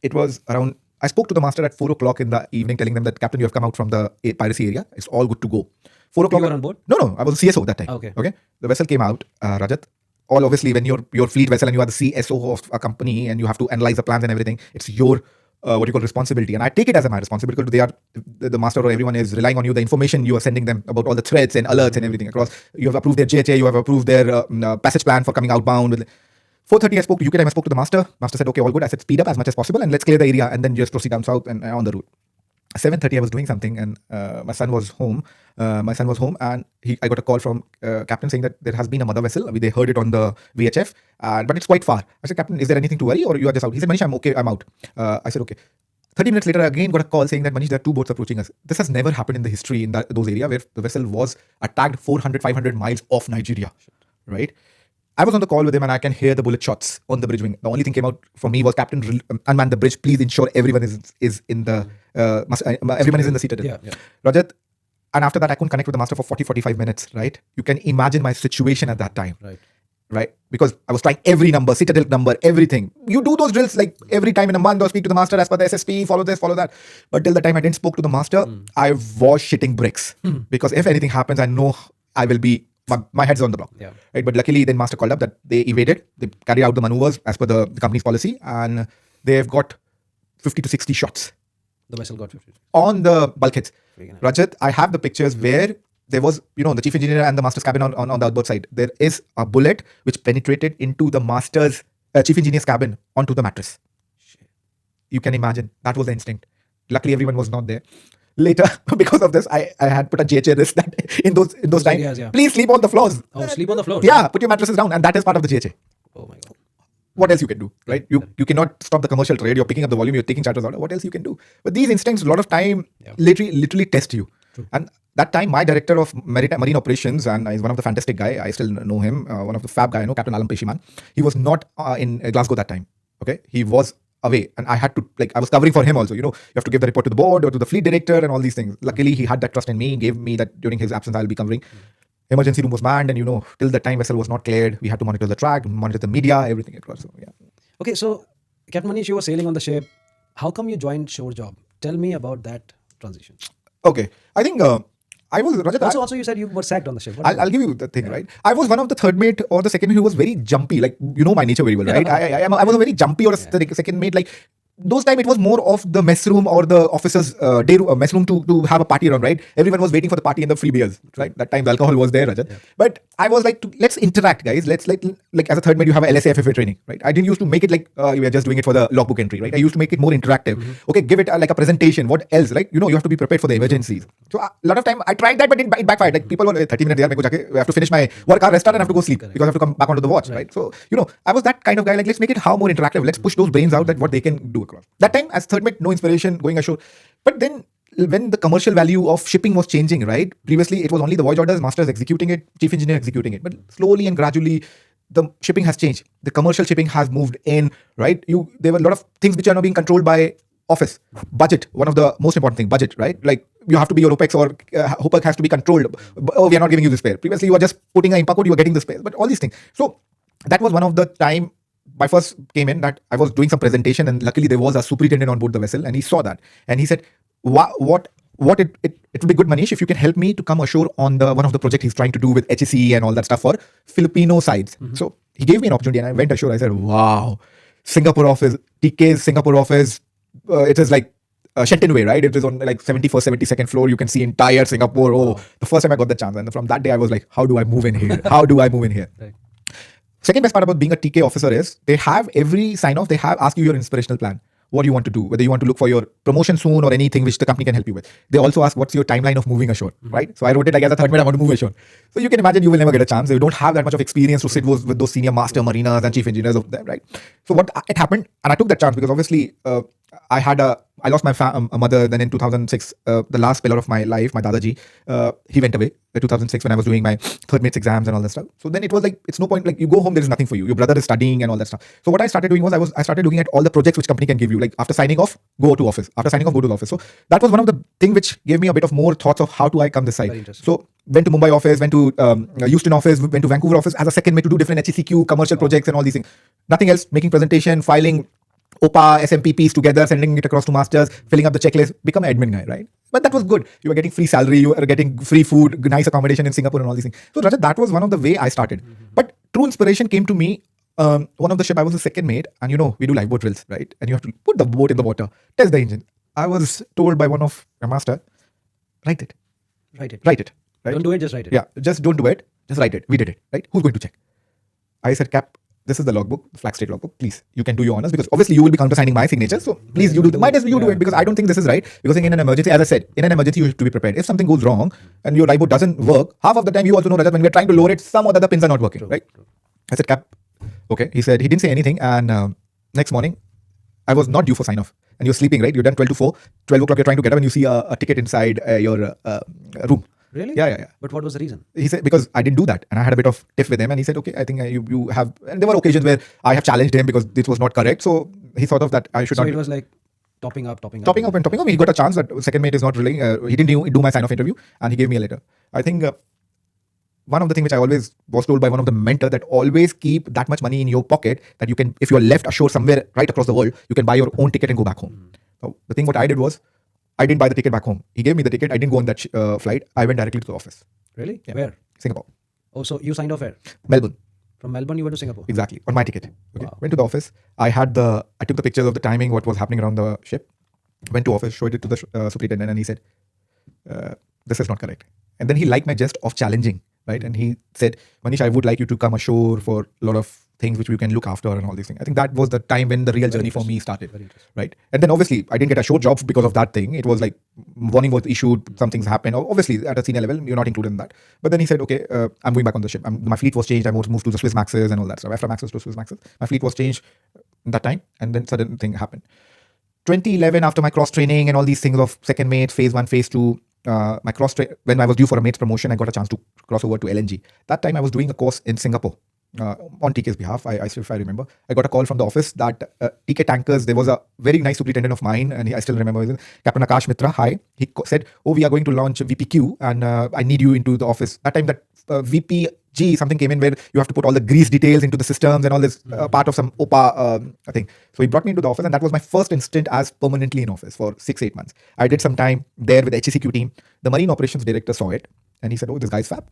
It was around, I spoke to the master at 4 o'clock in the evening telling them that, Captain, you have come out from the piracy area. It's all good to go. 4 o'clock. You were on board? No, I was CSO that time. Okay. The vessel came out, Rajat. All obviously, when you're fleet vessel and you are the CSO of a company and you have to analyze the plans and everything, it's your what you call responsibility. And I take it as my responsibility because they are the master or everyone is relying on you. The information you are sending them about all the threats and alerts and everything across. You have approved their JHA, you have approved their passage plan for coming outbound. 4:30 I spoke to UK time, I spoke to the master. Master said, okay, all good. I said, speed up as much as possible and let's clear the area and then just proceed down south and on the route. 7:30 I was doing something and my son was home. And I got a call from Captain saying that there has been a mother vessel. They heard it on the VHF, but it's quite far. I said, Captain, is there anything to worry or you are just out? He said, Manish, I'm okay, I'm out. I said, okay. 30 minutes later, I again got a call saying that, Manish, there are 2 boats approaching us. This has never happened in the history in those areas where the vessel was attacked 400, 500 miles off Nigeria, right? I was on the call with him and I can hear the bullet shots on the bridge wing. The only thing came out from me was, Captain, unman the bridge. Please ensure everyone is in the everyone is in the citadel. Yeah. Rajat, and after that, I couldn't connect with the master for 40, 45 minutes, right? You can imagine my situation at that time. Right? Because I was trying every number, citadel number, everything. You do those drills like every time in a month or speak to the master as per the SSP, follow this, follow that. But till the time I didn't spoke to the master, I was shitting bricks. Because if anything happens, I know I will be, my head's on the block. Yeah. Right? But luckily then master called up that they evaded, they carried out the maneuvers as per the company's policy and they've got 50 to 60 shots. The vessel got 50. On the bulkheads. Rajat, I have the pictures where there was, the chief engineer and the master's cabin on the outboard side. There is a bullet which penetrated into the master's, chief engineer's cabin onto the mattress. Shit. You can imagine. That was the instinct. Luckily, everyone was not there. Later, because of this, I had put a JHA risk that in those times. Areas, yeah. Please sleep on the floors. Oh, sleep on the floor? Yeah, put your mattresses down. And that is part of the JHA. Oh my God. What else you can do, right? You cannot stop the commercial trade. You're picking up the volume. You're taking charters out. What else you can do? But these instincts, a lot of time, literally test you. True. And that time, my director of marine operations, and he's one of the fantastic guy. I still know him. One of the fab guy, Captain Alam Peshiman. He was not in Glasgow that time. Okay, he was away, and I had to I was covering for him also. You have to give the report to the board or to the fleet director and all these things. Luckily, he had that trust in me. Gave me that during his absence, I'll be covering. Emergency room was manned, and till the time vessel was not cleared, we had to monitor the track, monitor the media, everything across. So yeah. Okay, so Captain Manish, you were sailing on the ship. How come you joined shore job? Tell me about that transition. Okay, I think I was Rajat. Also, you said you were sacked on the ship. I'll give you the thing, right? I was one of the third mate or the second mate who was very jumpy. Like, my nature very well, right? I was a very jumpy or a second mate. Like, those time it was more of the mess room or the officers' day room, mess room to have a party around, right? Everyone was waiting for the party and the free beers, right? That time the alcohol was there, Rajat. Yeah. But I was like, let's interact, guys. Let's like as a third mate, you have a LSA FFA training, right? I didn't used to make it like we are just doing it for the logbook entry, right? I used to make it more interactive. Okay, give it like a presentation. What else? Like, you have to be prepared for the emergencies. So a lot of time I tried that, but it backfired. Like, people were 30 minutes there, I have to finish my work hour, restart, and I have to go sleep because I have to come back onto the watch, right? So, I was that kind of guy. Like, let's make it how more interactive. Let's push those brains out that what they can do across. That time, as third mate, no inspiration, going ashore. But then when the commercial value of shipping was changing, right? Previously, it was only the voyage orders, masters executing it, chief engineer executing it. But slowly and gradually, the shipping has changed. The commercial shipping has moved in, right? There were a lot of things which are now being controlled by office. Budget, one of the most important things, budget, right? Like, you have to be your OPEX or OPEX has to be controlled. Oh, we are not giving you the spare. Previously, you were just putting an IMPA code, you were getting the spare. But all these things. So that was one of the time I first came in that I was doing some presentation, and luckily there was a superintendent on board the vessel, and he saw that, and he said, what it would be good, Manish, if you can help me to come ashore on one of the project he's trying to do with HSE and all that stuff for Filipino sides. So he gave me an opportunity and I went ashore. I said, wow, Singapore office, TK's Singapore office, it is like Shenton Way, right? It is on like 71st, 72nd floor. You can see entire Singapore. Oh, the first time I got the chance. And from that day I was like, how do I move in here? Right. Second best part about being a TK officer is they have every sign off. They have ask you your inspirational plan. What do you want to do? Whether you want to look for your promotion soon or anything which the company can help you with. They also ask what's your timeline of moving ashore, right? So I wrote it like as a third mate, I want to move ashore. So you can imagine you will never get a chance. You don't have that much of experience to sit with those senior master mariners and chief engineers of them, right? So what it happened, and I took that chance because obviously I lost my mother then in 2006, the last pillar of my life, my Dadaji, he went away in 2006 when I was doing my third mate's exams and all that stuff. So then it was like, it's no point, like you go home, there is nothing for you. Your brother is studying and all that stuff. So what I started doing was I started looking at all the projects which company can give you. Like after signing off, go to office. After signing off, go to the office. So that was one of the thing which gave me a bit of more thoughts of how do I come this side. So went to Mumbai office, went to Houston office, went to Vancouver office as a second mate to do different HECQ commercial projects and all these things. Nothing else, making presentation, filing OPA, SMPPs together, sending it across to masters, filling up the checklist, become an admin guy, right? But that was good. You were getting free salary, you were getting free food, nice accommodation in Singapore and all these things. So Rajat, that was one of the way I started. But true inspiration came to me. One of the ship, I was the second mate, and we do lifeboat drills, right? And you have to put the boat in the water, test the engine. I was told by one of my master, write it. Write it. Write it. Right? Don't do it, just write it. Yeah, just don't do it. Just write it. We did it, right? Who's going to check? I said, Cap, this is the logbook, the flag state logbook. Please, you can do your honors because obviously you will be countersigning my signature. So please, you do. Might as well you do it because I don't think this is right. Because in an emergency, as I said, in an emergency you have to be prepared. If something goes wrong and your lifeboat doesn't work, half of the time you also know that when we're trying to lower it, some of the other pins are not working, right? I said, Cap, okay. He said he didn't say anything, and next morning I was not due for sign off, and you're sleeping, right? You're done 12 to 4, 12 o'clock. You're trying to get up, and you see a ticket inside your room. Really? Yeah. But what was the reason? He said, because I didn't do that. And I had a bit of tiff with him. And he said, okay, I think you have... And there were occasions where I have challenged him because this was not correct. So he thought of that I should So not... it was like topping up. Topping up. He got a chance that second mate is not drilling. He didn't do my sign-off interview. And he gave me a letter. I think one of the things which I always was told by one of the mentors that always keep that much money in your pocket that you can, if you're left ashore somewhere right across the world, you can buy your own ticket and go back home. So the thing what I did was, I didn't buy the ticket back home. He gave me the ticket. I didn't go on that flight. I went directly to the office. Really? Yeah. Where? Singapore. Oh, so you signed off where? Melbourne. From Melbourne, you went to Singapore? Exactly. On my ticket. Okay. Wow. Went to the office. I took the pictures of the timing, what was happening around the ship. Went to office, showed it to the superintendent, and he said, this is not correct. And then he liked my jest of challenging, right? And he said, Manish, I would like you to come ashore for a lot of things which we can look after and all these things. I think that was the time when the real journey for me started, right? And then obviously I didn't get ashore jobs because of that thing. It was like warning was issued, some things happened. Obviously at a senior level, you're not included in that. But then he said, okay, I'm going back on the ship. My fleet was changed. I moved to the Swiss Maxes and all that stuff. After Maxes to Swiss Maxes, my fleet was changed that time. And then sudden thing happened. 2011, after my cross training and all these things of second mate, phase 1, phase 2, when I was due for a mate's promotion, I got a chance to cross over to LNG. That time I was doing a course in Singapore on TK's behalf. If I remember, I got a call from the office that TK Tankers, there was a very nice superintendent of mine, and I still remember his name, Captain Akash Mitra. Hi, he said, "Oh, we are going to launch VPQ, and I need you into the office." That time, that VPG something came in where you have to put all the grease details into the systems and all this part of some OPA thing. So he brought me into the office, and that was my first instant as permanently in office for 6-8 months. I did some time there with the HCQ team. The Marine Operations Director saw it, and he said, "Oh, this guy's fab."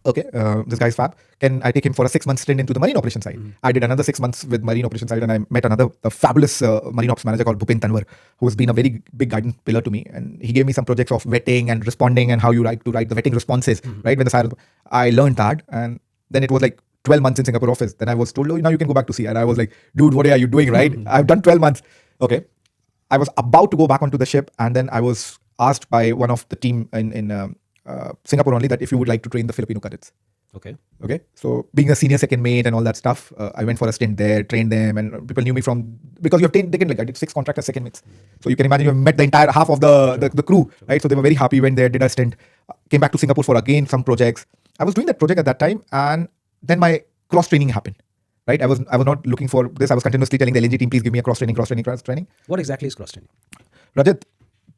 Okay, this guy's fab. Can I take him for a 6-month stint into the Marine Operations side? I did another 6 months with Marine Operations side, and I met another fabulous Marine Ops manager called Bhupin Tanwar, who has been a very big guidance pillar to me. And he gave me some projects of vetting and responding and how you write the vetting responses, right? When the siren, I learned that, and then it was like 12 months in Singapore office. Then I was told, "Oh, now you can go back to sea." And I was like, "Dude, what are you doing, right? I've done 12 months." Okay. I was about to go back onto the ship, and then I was asked by one of the team in Singapore only that if you would like to train the Filipino cadets. Okay. So being a senior second mate and all that stuff, I went for a stint there, trained them, and people knew me from, because you have taken like I did 6 contracts as second mates. So you can imagine you have met the entire half of the crew, right? So they were very happy, went there, did a stint, came back to Singapore for again some projects. I was doing that project at that time, and then my cross training happened. Right, I was not looking for this. I was continuously telling the LNG team, "Please give me a cross training." What exactly is cross training? Rajat,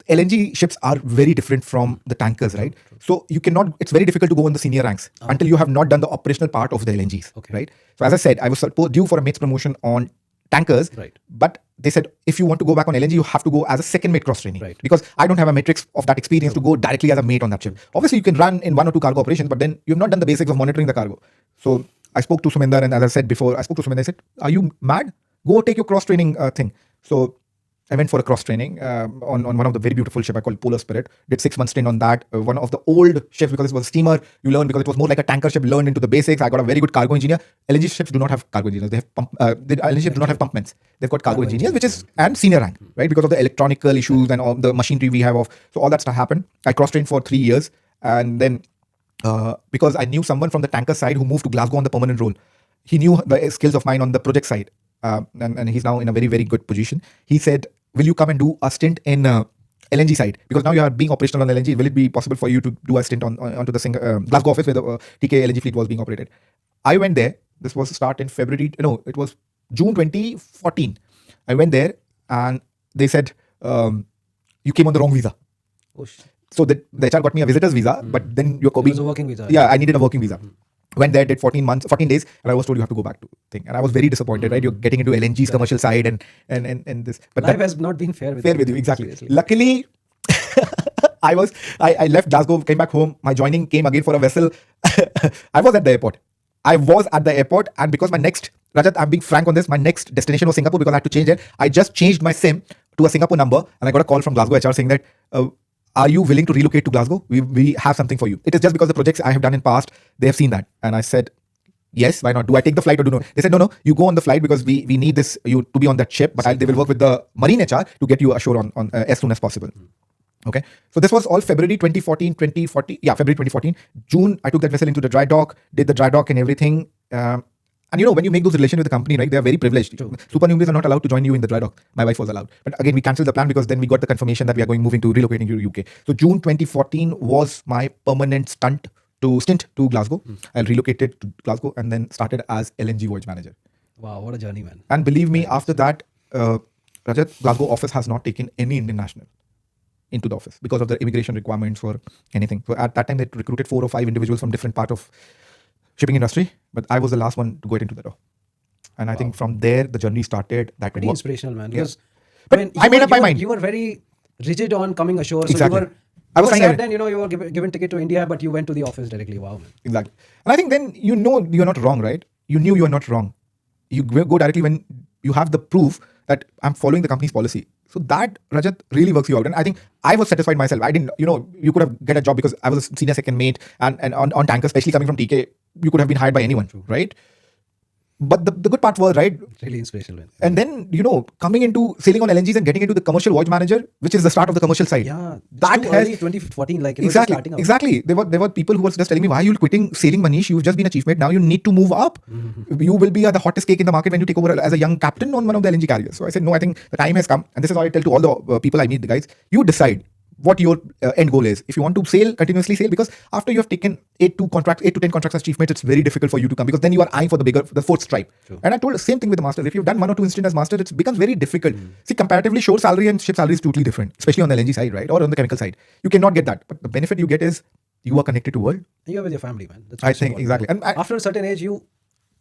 LNG ships are very different from the tankers, right? So you cannot, it's very difficult to go in the senior ranks until you have not done the operational part of the LNGs, right? So as I said, I was due for a mate's promotion on tankers, but they said, if you want to go back on LNG, you have to go as a second mate cross training, because I don't have a matrix of that experience to go directly as a mate on that ship. Obviously, you can run in 1 or 2 cargo operations, but then you've not done the basics of monitoring the cargo. So I spoke to Suminder, and as I said before, I said, "Are you mad? Go take your cross training thing." So I went for a cross training on one of the very beautiful ship I called Polar Spirit. Did 6 months stint on that. One of the old ships, because it was a steamer, you learn, because it was more like a tanker ship, learned into the basics. I got a very good cargo engineer. LNG ships do not have cargo engineers. They have LNG ships do not have pumpments. They've got cargo engineers, which is, and senior rank, right? Because of the electronical issues and all the machinery we have of. So all that stuff happened. I cross trained for 3 years, and then because I knew someone from the tanker side who moved to Glasgow on the permanent role. He knew the skills of mine on the project side, and he's now in a very, very good position. He said, "Will you come and do a stint in LNG side? Because now you are being operational on LNG. Will it be possible for you to do a stint onto the Glasgow office where the TK LNG fleet was being operated?" I went there. This was start in February. No, it was June 2014. I went there, and they said, "You came on the wrong visa." Oh, so the HR got me a visitor's visa, but then you're it was a working visa. Yeah, I needed a working visa. Went there, did 14 days, and I was told you have to go back to thing. And I was very disappointed, right? You're getting into LNG's commercial side and this. But life has not been fair with you, exactly. Seriously. Luckily, I left Glasgow, came back home. My joining came again for a vessel. I was at the airport. And because Rajat, I'm being frank on this, my next destination was Singapore because I had to change it. I just changed my SIM to a Singapore number and I got a call from Glasgow HR saying that, are you willing to relocate to Glasgow? We have something for you. It is just because the projects I have done in past, they have seen that. And I said, yes, why not? Do I take the flight or do no? They said, no, you go on the flight because we need you to be on that ship, but they will work with the Marine HR to get you ashore on as soon as possible. Okay. So this was all February 2014. Yeah, February 2014. June, I took that vessel into the dry dock, did the dry dock and everything. And when you make those relations with the company, right, they are very privileged. True. Supernumeraries are not allowed to join you in the dry dock. My wife was allowed. But again, we cancelled the plan because then we got the confirmation that we are moving to relocating to UK. So June 2014 was my permanent stint to Glasgow. I relocated to Glasgow and then started as LNG voyage manager. Wow, what a journey, man. And believe me, after that, Rajat, Glasgow office has not taken any Indian national into the office because of the immigration requirements or anything. So at that time, they recruited 4 or 5 individuals from different part of shipping industry, but I was the last one to get into the door. And I think from there, the journey started. That Pretty inspirational, man. Yeah. Because, But I made up my mind. You were very rigid on coming ashore. So Exactly. I was saying sad then, you were given ticket to India, but you went to the office directly. Wow, man. Exactly. And I think then you're not wrong, right? You knew you are not wrong. You go directly when you have the proof that I'm following the company's policy. So that, Rajat, really works you out. And I think I was satisfied myself. I didn't, you could have get a job because I was a senior second mate and on tanker, especially coming from TK, you could have been hired by anyone, right? But the good part was, right? Really inspirational, man. And then, coming into sailing on LNGs and getting into the commercial voyage manager, which is the start of the commercial side. Yeah, that too has early, 2014, like it was just starting out. Exactly. There were people who were just telling me, why are you quitting sailing, Manish? You've just been a chief mate. Now you need to move up. You will be the hottest cake in the market when you take over as a young captain on one of the LNG carriers. So I said, no, I think the time has come. And this is what I tell to all the people I meet, the guys. You decide what your end goal is. If you want to sail, continuously sail, because after you have taken 8 to 10 contracts as chief mate, it's very difficult for you to come because then you are eyeing for the fourth stripe. True. And I told the same thing with the masters. If you've done 1 or 2 incidents as master, it becomes very difficult. See, comparatively, shore salary and ship salary is totally different, especially on the LNG side, right? Or on the chemical side. You cannot get that. But the benefit you get is you are connected to world. And you're with your family, man. That's I also think, important. exactly. And After a certain age, you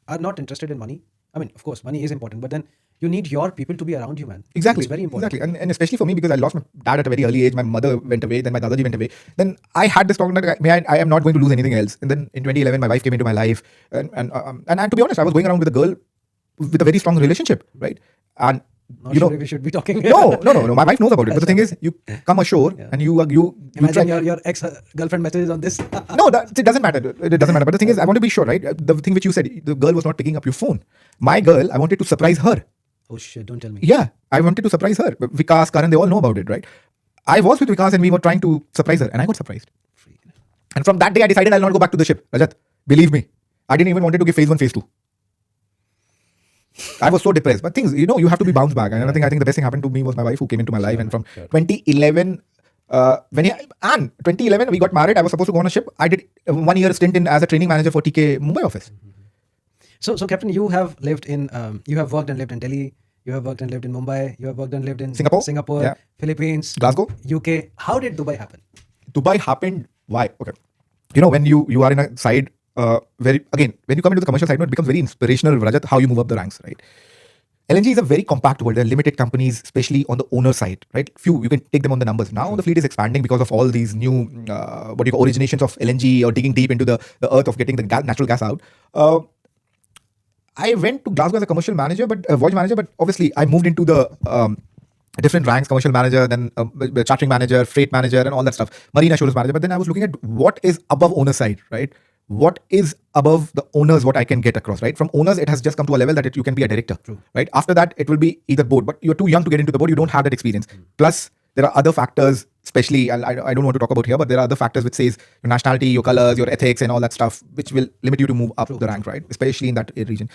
are not interested in money. I mean, of course, money is important, but then you need your people to be around you, man. Exactly. It's very important. Exactly. And especially for me, because I lost my dad at a very early age. My mother went away. Then my dadaji went away. Then I had this talk that I am not going to lose anything else. And then in 2011, my wife came into my life. And to be honest, I was going around with a girl with a very strong relationship, right? And Not sure if we should be talking. No. My wife knows about it. But the thing is, you come ashore and you Imagine your ex-girlfriend messages on this. No, it doesn't matter. It doesn't matter. But the thing is, I want to be sure, right? The thing which you said, the girl was not picking up your phone. My girl, I wanted to surprise her. Oh shit, don't tell me. Yeah, I wanted to surprise her. Vikas, Karan, they all know about it, right? I was with Vikas and we were trying to surprise her and I got surprised. And from that day, I decided I'll not go back to the ship. Rajat, believe me, I didn't even wanted to give phase 1, phase 2. I was so depressed. But things, you have to be bounced back. And I think the best thing happened to me was my wife who came into my life. And from 2011, 2011, we got married. I was supposed to go on a ship. I did a 1 year stint as a training manager for TK Mumbai office. So Captain, you have lived in, you have worked and lived in Delhi. You have worked and lived in Mumbai. You have worked and lived in Singapore, yeah. Philippines, Glasgow, UK. How did Dubai happen? Dubai happened. Why? Okay. When you are in a side, when you come into the commercial side, it becomes very inspirational, Rajat, how you move up the ranks, right? LNG is a very compact world. There are limited companies, especially on the owner side, right? Few, you can take them on the numbers. Now the fleet is expanding because of all these new, originations of LNG or digging deep into the earth of getting the natural gas out. I went to Glasgow as a commercial manager, voyage manager, but obviously I moved into the different ranks, commercial manager, then chartering manager, freight manager, and all that stuff, marine assurance manager. But then I was looking at what is above owner side, right? What is above the owners, what I can get across, right? From owners, it has just come to a level that you can be a director, True. right? After that, it will be either board, but you're too young to get into the board. You don't have that experience. Plus, there are other factors, especially, I don't want to talk about here, but there are other factors which says your nationality, your colors, your ethics, and all that stuff, which will limit you to move up the rank, right? Especially in that region.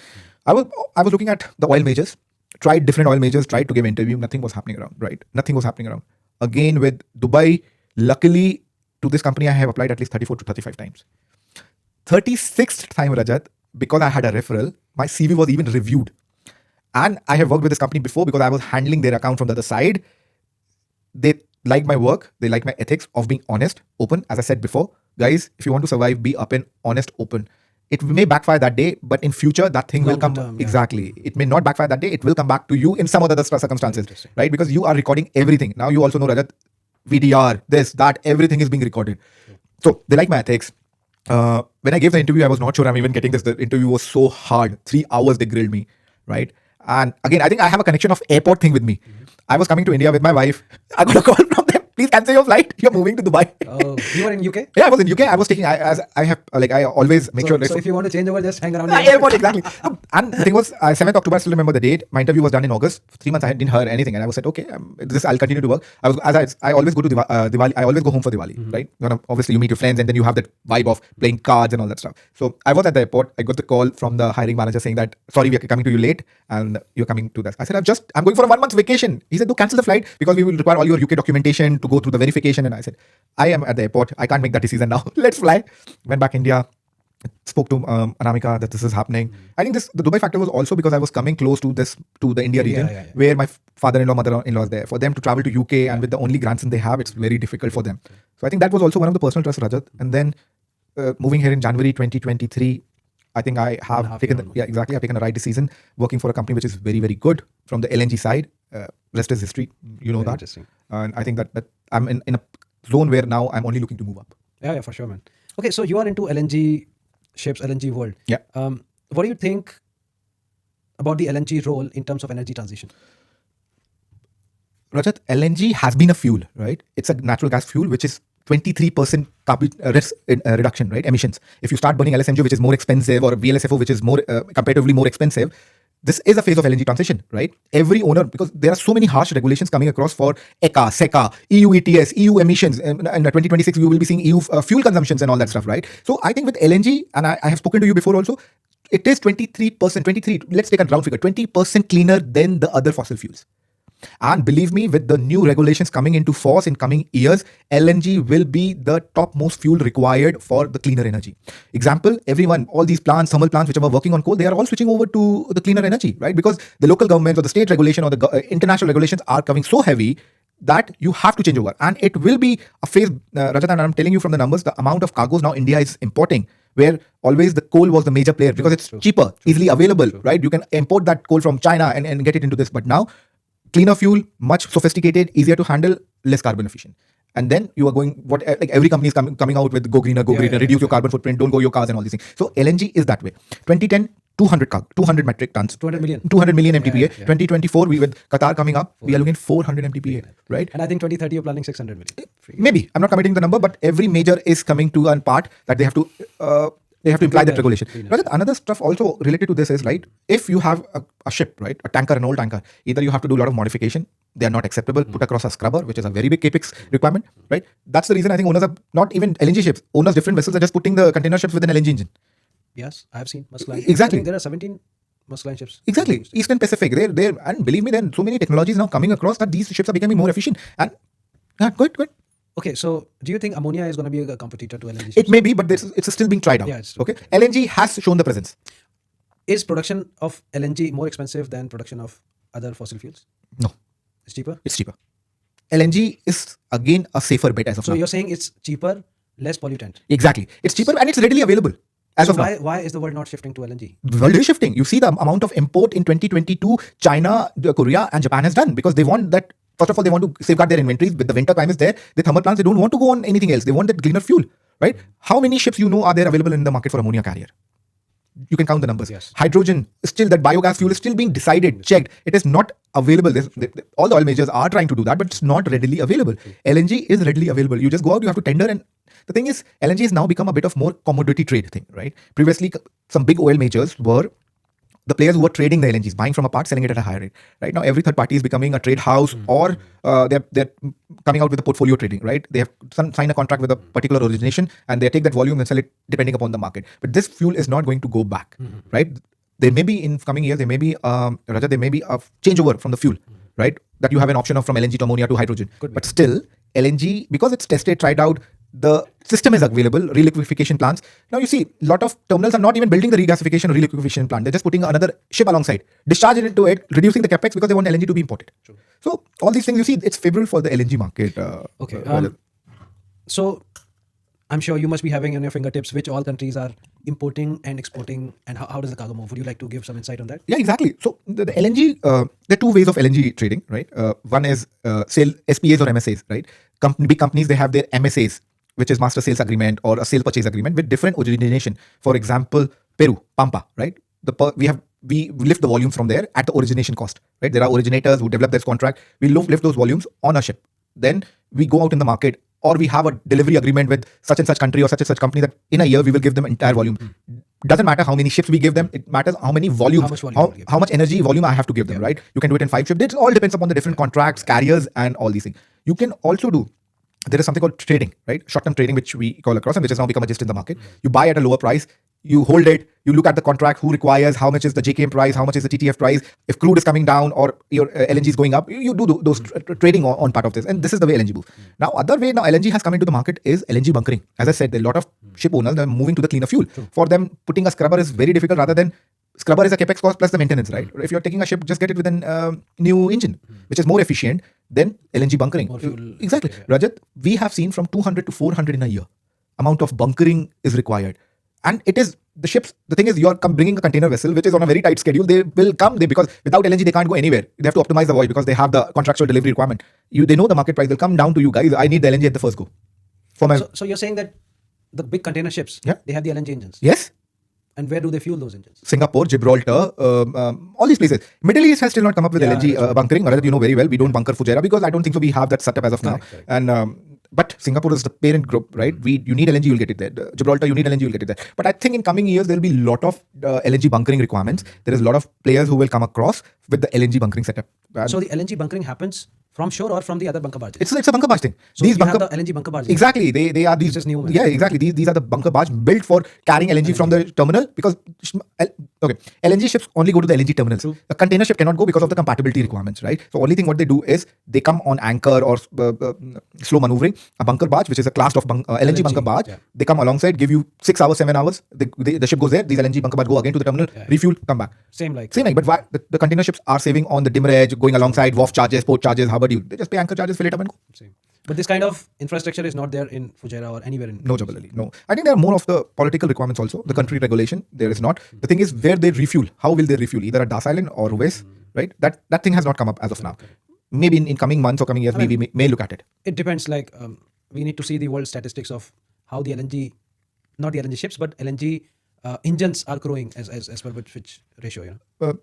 I was looking at the oil majors, tried different oil majors, tried to give interview. Nothing was happening around, right? Nothing was happening around. Again, with Dubai, luckily to this company, I have applied at least 34 to 35 times. 36th time, Rajat, because I had a referral, my CV was even reviewed. And I have worked with this company before because I was handling their account from the other side. They like my work. They like my ethics of being honest, open. As I said before, guys, if you want to survive, be open, honest, open. It may backfire that day, but in future, that thing will come. Term, yeah. Exactly. It may not backfire that day. It will come back to you in some other circumstances, right? Because you are recording everything. Now you also know, Rajat, VDR, this, that, everything is being recorded. So they like my ethics. When I gave the interview, I was not sure I'm even getting this. The interview was so hard. 3 hours they grilled me, right? And again, I think I have a connection of airport thing with me. I was coming to India with my wife. I got a call from them. Please cancel your flight. You're moving to Dubai. Oh, you were in UK? Yeah, I was in UK. I was taking. I always make sure. So if you want to change over, just hang around. Airport, exactly. And the thing was, 7th October. I still remember the date. My interview was done in August. 3 months I didn't hear anything, and I was said, okay, this I'll continue to work. I always go to Diwali. I always go home for Diwali, right? Obviously, you meet your friends, and then you have that vibe of playing cards and all that stuff. So I was at the airport. I got the call from the hiring manager saying that, sorry, we are coming to you late, and you're coming to this. I said, I'm going for a 1 month vacation. He said, no, cancel the flight because we will require all your UK documentation to go through the verification. And I said, I am at the airport. I can't make that decision now. Let's fly. Went back India. Spoke to Anamika that this is happening. I think the Dubai factor was also because I was coming close to the India region where my father-in-law, mother-in-law is there. For them to travel to UK and with the only grandson they have, it's very difficult for them. So I think that was also one of the personal trusts, Rajat. And then moving here in January 2023, I think I have taken I've taken the right decision working for a company which is very, very good from the LNG side. Rest is history. You know Very that. interesting. And I think that I'm in a zone where now I'm only looking to move up. Yeah, for sure, man. Okay, so you are into LNG ships, LNG world. Yeah. What do you think about the LNG role in terms of energy transition? Rajat, LNG has been a fuel, right? It's a natural gas fuel, which is 23% carbon reduction, right? Emissions. If you start burning LSMG, which is more expensive, or VLSFO, which is more comparatively more expensive, this is a phase of LNG transition, right? Every owner, because there are so many harsh regulations coming across for ECA, SECA, EU ETS, EU emissions. In 2026, we will be seeing EU fuel consumptions and all that stuff, right? So I think with LNG, and I have spoken to you before also, it is 23%, let's take a round figure, 20% cleaner than the other fossil fuels. And believe me, with the new regulations coming into force in coming years, LNG will be the topmost fuel required for the cleaner energy. Example, all these plants, thermal plants which are working on coal, they are all switching over to the cleaner energy, right? Because the local governments or the state regulation or the international regulations are coming so heavy that you have to change over. And it will be a phase, Rajat, and I'm telling you from the numbers, the amount of cargoes now India is importing, where always the coal was the major player because it's cheaper, easily available, right? You can import that coal from China and get it into this. But now, cleaner fuel, much sophisticated, easier to handle, less carbon efficient. And then you are going, like every company is coming out with go greener, reduce your carbon footprint, don't go your cars and all these things. So LNG is that way. 2010, 200 metric tons. 200 million MTPA. 2024, with Qatar coming up, we are looking at 400 MTPA, right? And I think 2030 you're planning 600 million. Maybe. I'm not committing the number, but every major is coming to a part that they have to imply that regulation. But another stuff also related to this is, right, if you have a ship, right, a tanker, an old tanker, either you have to do a lot of modification, they are not acceptable, put across a scrubber, which is a very big capex requirement, right? That's the reason I think owners are not even LNG ships. Owners, different vessels are just putting the container ships with an LNG engine. Yes, I have seen Maersk Line. Exactly. There are 17 Maersk Line ships. Exactly. Eastern Pacific. They're, and believe me, there are so many technologies now coming across that these ships are becoming more efficient. And good. Okay, so do you think ammonia is going to be a competitor to LNG ships? It may be, but it's still being tried out. Yeah, okay. LNG has shown the presence. Is production of LNG more expensive than production of other fossil fuels? No. It's cheaper? It's cheaper. LNG is again a safer bet as of now. So you're saying it's cheaper, less pollutant? Exactly. It's cheaper and it's readily available. Why is the world not shifting to LNG? The world is shifting. You see the amount of import in 2022 China, Korea and Japan has done because they want that. First of all, they want to safeguard their inventories. With the winter climate there, the thermal plants, they don't want to go on anything else. They want that cleaner fuel, right? How many ships are there available in the market for ammonia carrier? You can count the numbers. Yes. Hydrogen, still that biogas fuel is still being decided, checked. It is not available. All the oil majors are trying to do that, but it's not readily available. LNG is readily available. You just go out, you have to tender, and the thing is, LNG has now become a bit of more commodity trade thing, right? Previously, some big oil majors were the players who were trading the LNGs, buying from a part, selling it at a higher rate. Right now, every third party is becoming a trade house, or they're coming out with a portfolio trading. Right, they have signed a contract with a particular origination, and they take that volume and sell it depending upon the market. But this fuel is not going to go back. Right, there may be in coming years, there may be Rajat, there may be a changeover from the fuel. Right, that you have an option of from LNG to ammonia to hydrogen. But still, LNG, because it's tested, tried out, the system is available, reliquefaction plants. Now you see, a lot of terminals are not even building the regasification or reliquefaction plant. They're just putting another ship alongside, discharging it into it, reducing the capex because they want LNG to be imported. True. So all these things, you see, it's favorable for the LNG market. Okay. So I'm sure you must be having on your fingertips which all countries are importing and exporting, and how does the cargo move? Would you like to give some insight on that? Yeah, exactly. So the LNG, there are two ways of LNG trading, right? One is sale SPAs or MSAs, right? big companies, they have their MSAs, which is master sales agreement or a sale purchase agreement with different origination. For example, Peru, Pampa, right? We lift the volumes from there at the origination cost, right? There are originators who develop this contract. We lift those volumes on a ship. Then we go out in the market, or we have a delivery agreement with such and such country or such and such company that in a year we will give them entire volume. Doesn't matter how many ships we give them. It matters how many volumes, how much energy volume I have to give them, right? You can do it in 5 ships. It all depends upon the different contracts, carriers, and all these things. You can also do. There is something called trading, right? Short-term trading, which we call across, and which has now become a gist in the market. You buy at a lower price, you hold it, you look at the contract, who requires, how much is the JKM price, how much is the TTF price, if crude is coming down or your LNG is going up, you do those trading on part of this. And this is the way LNG moves. Now, other way now LNG has come into the market is LNG bunkering. As I said, there are a lot of ship owners that are moving to the cleaner fuel. For them, putting a scrubber is very difficult rather than scrubber is a capex cost plus the maintenance, right? If you're taking a ship, just get it with a new engine, which is more efficient than LNG bunkering. Exactly. Okay. Rajat, we have seen from 200 to 400 in a year amount of bunkering is required. And it is the ships, the thing is you're bringing a container vessel, which is on a very tight schedule. They will come there because without LNG, they can't go anywhere. They have to optimize the voyage because they have the contractual delivery requirement. They know the market price. They'll come down to you guys. I need the LNG at the first go. So you're saying that the big container ships, they have the LNG engines? Yes. And where do they fuel those engines? Singapore, Gibraltar, all these places. Middle East has still not come up with LNG bunkering. Rajat, you know very well, we don't bunker Fujairah because I don't think so we have that setup as of now. Correct. And but Singapore is the parent group, right? You need LNG, you'll get it there. Gibraltar, you need LNG, you'll get it there. But I think in coming years, there will be a lot of LNG bunkering requirements. There is a lot of players who will come across with the LNG bunkering setup. So the LNG bunkering happens from shore or from the other bunker barges? It's a bunker barge thing. So these have the LNG bunker barges. Exactly. They are these. This is new. Yeah, exactly. These are the bunker barge built for carrying LNG from the terminal because LNG ships only go to the LNG terminals. True. A container ship cannot go because of the compatibility requirements, right? So only thing what they do is they come on anchor or slow maneuvering. A bunker barge, which is a class of LNG bunker barge, they come alongside, give you 6 hours, 7 hours. The ship goes there. These LNG bunker barge go again to the terminal, refuel, come back. Same like. But why the container ships are saving on the demurrage, going alongside, wharf charges, port charges. How about you? They just pay anchor charges, fill it up and go. Same. But this kind of infrastructure is not there in Fujairah or anywhere in. No, Jabal Ali. No. I think there are more of the political requirements also. The country regulation, there is not. The thing is where they refuel. How will they refuel? Either at Das Island or Ruwais, right? That thing has not come up as of now. Maybe in coming months or coming years, we may look at it. It depends. Like we need to see the world statistics of how the LNG, not the LNG ships, but LNG engines are growing as per which ratio. You know?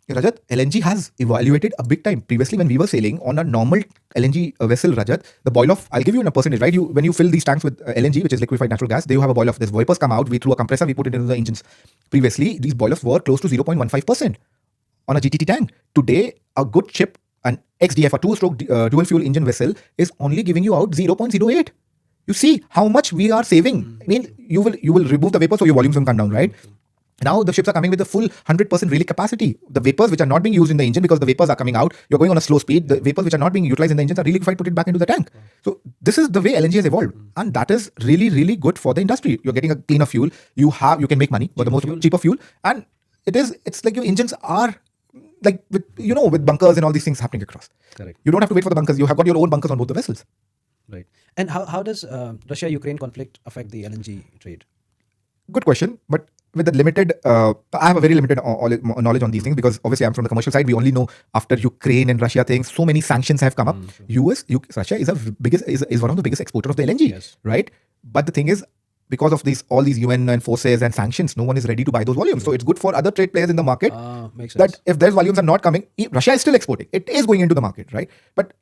Rajat, LNG has evaluated a big time. Previously, when we were sailing on a normal LNG vessel, Rajat, the boil off, I'll give you in a percentage, right? When you fill these tanks with LNG, which is liquefied natural gas, they have a boil off. These vapors come out, we through a compressor, we put it into the engines. Previously, these boil offs were close to 0.15% on a GTT tank. Today, a good ship, an XDF, a two-stroke dual fuel engine vessel, is only giving you out 0.08. You see how much we are saving. I mean, you will remove the vapors so your volumes will come down, right? Now the ships are coming with the full 100% reliq capacity. The vapors which are not being used in the engine because the vapors are coming out, you're going on a slow speed, the vapors which are not being utilized in the engines are reliquefied, put it back into the tank. So this is the way LNG has evolved. And that is really, really good for the industry. You're getting a cleaner fuel. You can make money for the most cheaper fuel. And it's like your engines are like with bunkers and all these things happening across. Correct. You don't have to wait for the bunkers. You have got your own bunkers on both the vessels. Right. And how does Russia-Ukraine conflict affect the LNG trade? Good question. But with the limited, I have a very limited knowledge on these things because obviously I'm from the commercial side. We only know after Ukraine and Russia things, so many sanctions have come up. Russia is one of the biggest exporter of the LNG, right? But the thing is, because of all these UN and forces and sanctions, no one is ready to buy those volumes. So it's good for other trade players in the market makes sense. that if their volumes are not coming, Russia is still exporting. It is going into the market, right? But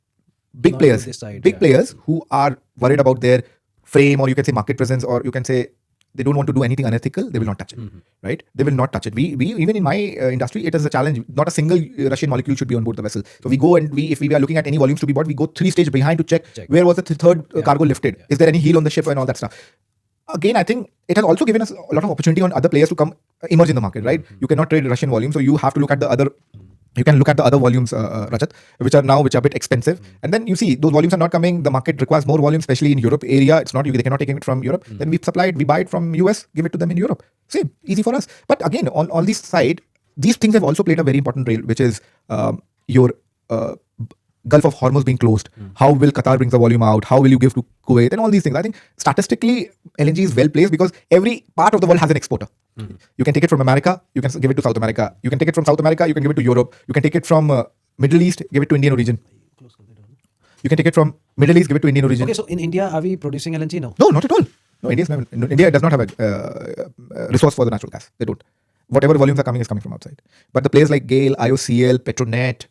big players who are worried about their frame, or you can say market presence, or you can say they don't want to do anything unethical, they will not touch it, right? They will not touch it. We even in my industry, it is a challenge. Not a single Russian molecule should be on board the vessel. So we go and if we are looking at any volumes to be bought, we go 3 stages behind to check where was the third cargo lifted. Is there any heel on the ship and all that stuff? Again, I think it has also given us a lot of opportunity on other players to come emerge in the market, right? You cannot trade Russian volume, so you have to look at the other. You can look at the other volumes, Rajat, which are a bit expensive. And then you see those volumes are not coming. The market requires more volume, especially in Europe area. It's not, they cannot take it from Europe. Then we supply it, we buy it from US, give it to them in Europe. Same, easy for us. But again, on this side, these things have also played a very important role, which is your Gulf of Hormuz being closed. How will Qatar bring the volume out? How will you give to Kuwait? And all these things. I think statistically, LNG is well placed because every part of the world has an exporter. You can take it from America, you can give it to South America. You can take it from South America, you can give it to Europe. You can take it from Middle East, give it to Indian origin. You can take it from Middle East, give it to Indian origin. Okay, so in India, are we producing LNG now? No, not at all. No, India does not have a resource for the natural gas. They don't. Whatever volumes are coming is coming from outside. But the players like GAIL, IOCL, Petronet,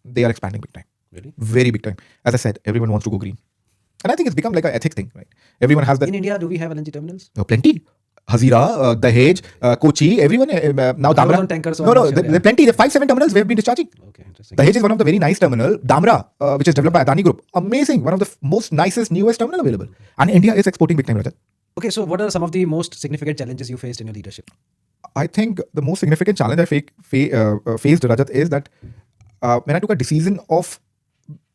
they are expanding big time. Really? Very big time. As I said, everyone wants to go green. And I think it's become like an ethics thing, right? Everyone has that. In India, do we have LNG terminals? Plenty. Hazira, Dahej, Kochi, everyone now Are those Damra. on tankers or No, offshore, there are plenty. There are 5-7 terminals we have been discharging. Okay, interesting. Dahej is one of the very nice terminal. Damra, which is developed by Adani Group, amazing. One of the most nicest, newest terminal available. And India is exporting big time, Rajat. Okay, so what are some of the most significant challenges you faced in your leadership? I think the most significant challenge I faced, Rajat, is that when I took a decision of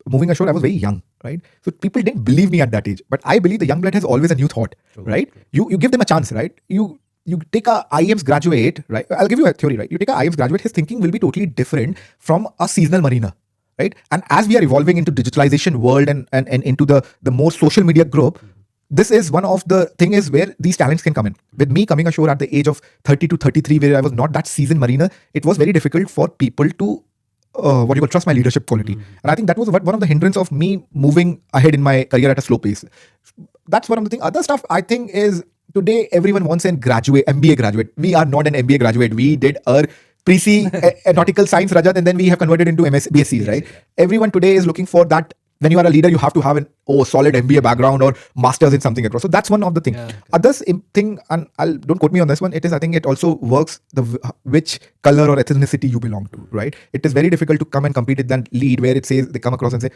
moving ashore, I was very young, right? So people didn't believe me at that age. But I believe the young blood has always a new thought, right? You give them a chance, right? You take a IEMS graduate, right? I'll give you a theory, right? You take a IEMS graduate, his thinking will be totally different from a seasonal mariner, right? And as we are evolving into digitalization world and into the more social media group, this is one of the thing is where these talents can come in. With me coming ashore at the age of 30 to 33, where I was not that seasoned mariner, it was very difficult for people to trust my leadership quality. And I think that was one of the hindrance of me moving ahead in my career at a slow pace. That's one of the things. Other stuff I think is today everyone wants an MBA graduate. We are not an MBA graduate. We did our pre-C nautical science, Rajat, and then we have converted into BScs, right? Everyone today is looking for that. When you are a leader, you have to have an solid MBA background or masters in something across. So that's one of the things. Yeah, okay. Others thing, and don't quote me on this one. I think it also works which color or ethnicity you belong to, right? It is very difficult to come and compete with that lead where it says they come across and say,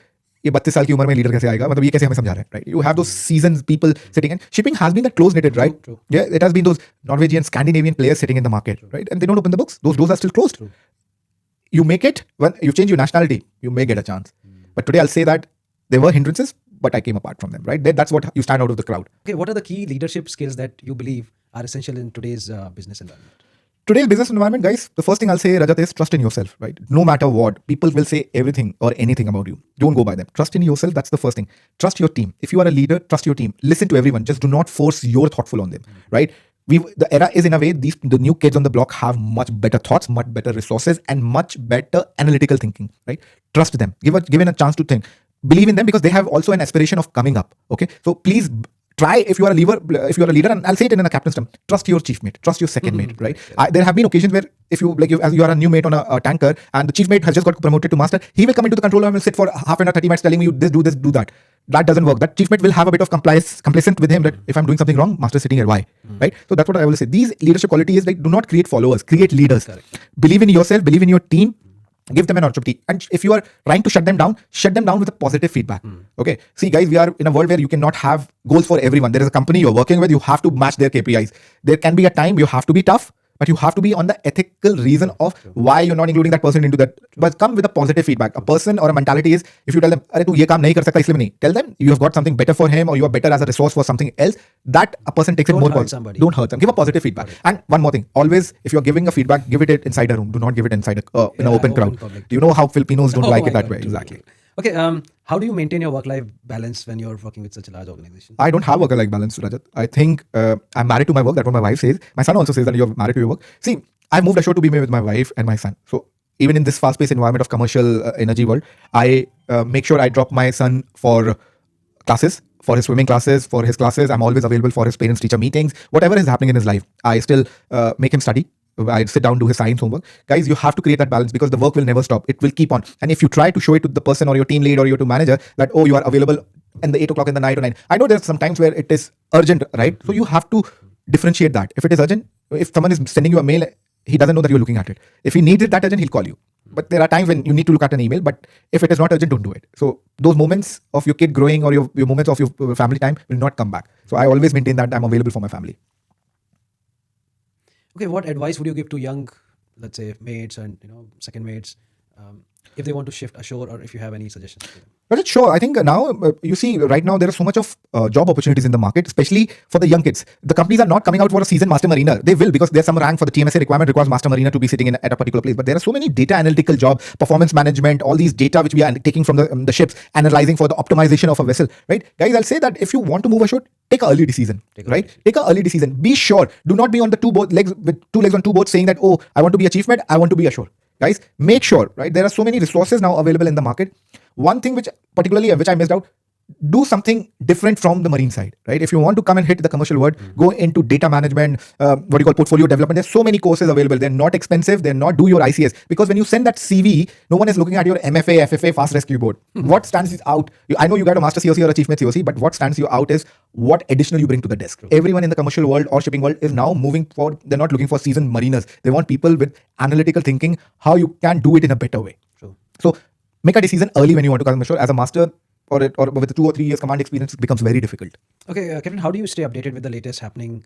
"ये 32 साल की उम्र में leader कैसे आएगा?" मतलब ये कैसे हमें समझा रहा है, right? You have those seasoned people sitting, and shipping has been that close knitted, right? True. Yeah, it has been those Norwegian, Scandinavian players sitting in the market, right? And they don't open the books. Those doors are still closed. You make it when you change your nationality, you may get a chance. But today I'll say that there were hindrances, but I came apart from them, right? That's what you stand out of the crowd. Okay, what are the key leadership skills that you believe are essential in today's business environment? Today's business environment, guys, the first thing I'll say, Rajat, is trust in yourself, right? No matter what, people will say everything or anything about you. Don't go by them. Trust in yourself. That's the first thing. Trust your team. If you are a leader, trust your team. Listen to everyone. Just do not force your thoughtful on them, right? The era is in a way, the new kids on the block have much better thoughts, much better resources, and much better analytical thinking, right? Trust them. Given a chance to think. Believe in them because they have also an aspiration of coming up. Okay, so please try if you are a leader, and I'll say it in a captain's term. Trust your chief mate, trust your second mate, right? There have been occasions where if you as you are a new mate on a tanker and the chief mate has just got promoted to master, he will come into the control room and will sit for half an hour, 30 minutes telling you this, do that. That doesn't work. That chief mate will have a bit of complacent with him that if I'm doing something wrong, master is sitting here. Why? Right? So that's what I will say. These leadership qualities, like, do not create followers, create leaders. Correct. Believe in yourself, believe in your team. Give them an opportunity. And if you are trying to shut them down with a positive feedback. Okay. See, guys, we are in a world where you cannot have goals for everyone. There is a company you're working with, you have to match their KPIs. There can be a time you have to be tough, but you have to be on the ethical reason of why you're not including that person into that. But come with a positive feedback. A person or a mentality is, if you tell them, "Arey, tu ye kaam nahi kar sakta, isliye nahi," tell them you have got something better for him or you are better as a resource for something else. That a person takes it more positive. Don't hurt them. Give a positive feedback. And one more thing, always, if you're giving a feedback, give it inside a room. Do not give it inside in an open crowd. Public. You know how Filipinos don't like it that way. God, Exactly. Okay, how do you maintain your work-life balance when you're working with such a large organization? I don't have work-life balance, Rajat. I think I'm married to my work. That's what my wife says. My son also says that you're married to your work. See, I moved ashore to be with my wife and my son. So even in this fast-paced environment of commercial energy world, I make sure I drop my son for classes, for his swimming classes, for his classes. I'm always available for his parents-teacher meetings. Whatever is happening in his life, I still make him study. I sit down, do his science homework. Guys, you have to create that balance because the work will never stop. It will keep on. And if you try to show it to the person or your team lead or your manager that, oh, you are available in the 8 o'clock in the night or 9. I know there's some times where it is urgent, right? So you have to differentiate that. If it is urgent, if someone is sending you a mail, he doesn't know that you're looking at it. If he needs it that urgent, he'll call you. But there are times when you need to look at an email, but if it is not urgent, don't do it. So those moments of your kid growing or your moments of your family time will not come back. So I always maintain that I'm available for my family. Okay, what advice would you give to young, let's say, mates and second mates, if they want to shift ashore, or if you have any suggestions for them? Rajat, sure. I think now, you see, right now there is so much of job opportunities in the market, especially for the young kids. The companies are not coming out for a seasoned master mariner. They will, because there's some rank for the TMSA requirement requires master mariner to be sitting at a particular place. But there are so many data analytical job, performance management, all these data which we are taking from the ships, analyzing for the optimization of a vessel, right? Guys, I'll say that if you want to move ashore, take an early decision, right? Take an early decision. Be sure. Do not be on the two legs on two boats saying that, oh, I want to be a chief mate, I want to be ashore. Guys, make sure, right? There are so many resources now available in the market. one thing which particularly which I missed out, do something different from the marine side, right? If you want to come and hit the commercial world, go into data management, what you call portfolio development. There's so many courses available. They're not expensive. They're not do your ICS, because when you send that CV, no one is looking at your MFA, FFA, fast rescue board. What stands you out? I know you got a master COC or a chief mate COC, but what stands you out is what additional you bring to the desk. Everyone in the commercial world or shipping world is now moving forward. They're not looking for seasoned mariners. They want people with analytical thinking, how you can do it in a better way. True. So make a decision early when you want to come ashore. As a master, or with 2 or 3 years command experience, it becomes very difficult. Okay, Captain, how do you stay updated with the latest happening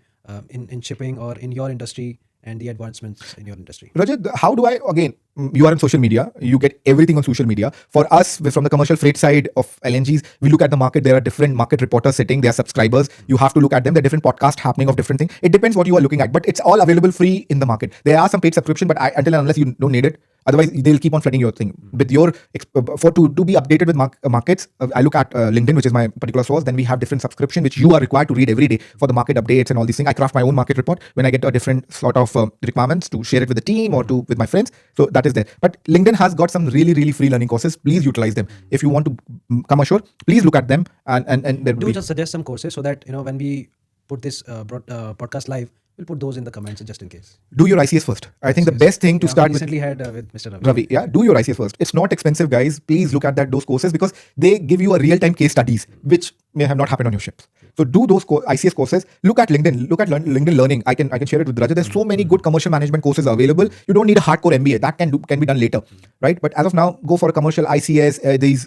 in shipping or in your industry and the advancements in your industry? Rajat, how do I, again, you are on social media, you get everything on social media. For us, from the commercial freight side of LNGs, we look at the market. There are different market reporters sitting, there are subscribers. You have to look at them. There are different podcasts happening of different things. It depends what you are looking at, but it's all available free in the market. There are some paid subscription, but until and unless you don't need it, otherwise they'll keep on flooding your thing. With your, to be updated with markets, I look at LinkedIn, which is my particular source. Then we have different subscription, which you are required to read every day for the market updates and all these things. I craft my own market report when I get a different sort of requirements to share it with the team or with my friends. So that is there. But LinkedIn has got some really, really free learning courses. Please utilize them. If you want to come ashore, please look at them and do just suggest some courses so that when we put this podcast live, we'll put those in the comments just in case. Do your ICS first. I think the best thing to start recently had with Mr. Ravi. Yeah, do your ICS first. It's not expensive, guys. Please look at those courses, because they give you a real-time case studies, which may have not happened on your ships. So do those ICS courses. Look at LinkedIn. Look at LinkedIn Learning. I can share it with Rajat. There's so many good commercial management courses available. You don't need a hardcore MBA. That can be done later, right? But as of now, go for a commercial ICS. These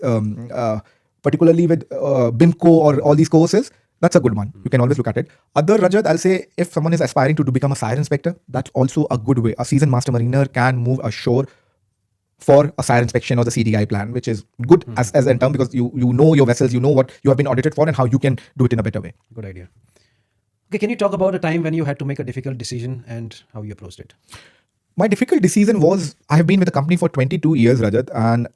particularly with BIMCO or all these courses. That's a good one. You can always look at it. Other, Rajat, I'll say, if someone is aspiring to become a SIRE inspector, that's also a good way. A seasoned master mariner can move ashore for a SIRE inspection or the CDI plan, which is good as in term, because you know your vessels, you know what you have been audited for and how you can do it in a better way. Good idea. Okay, can you talk about a time when you had to make a difficult decision and how you approached it? My difficult decision was, I have been with the company for 22 years, Rajat, and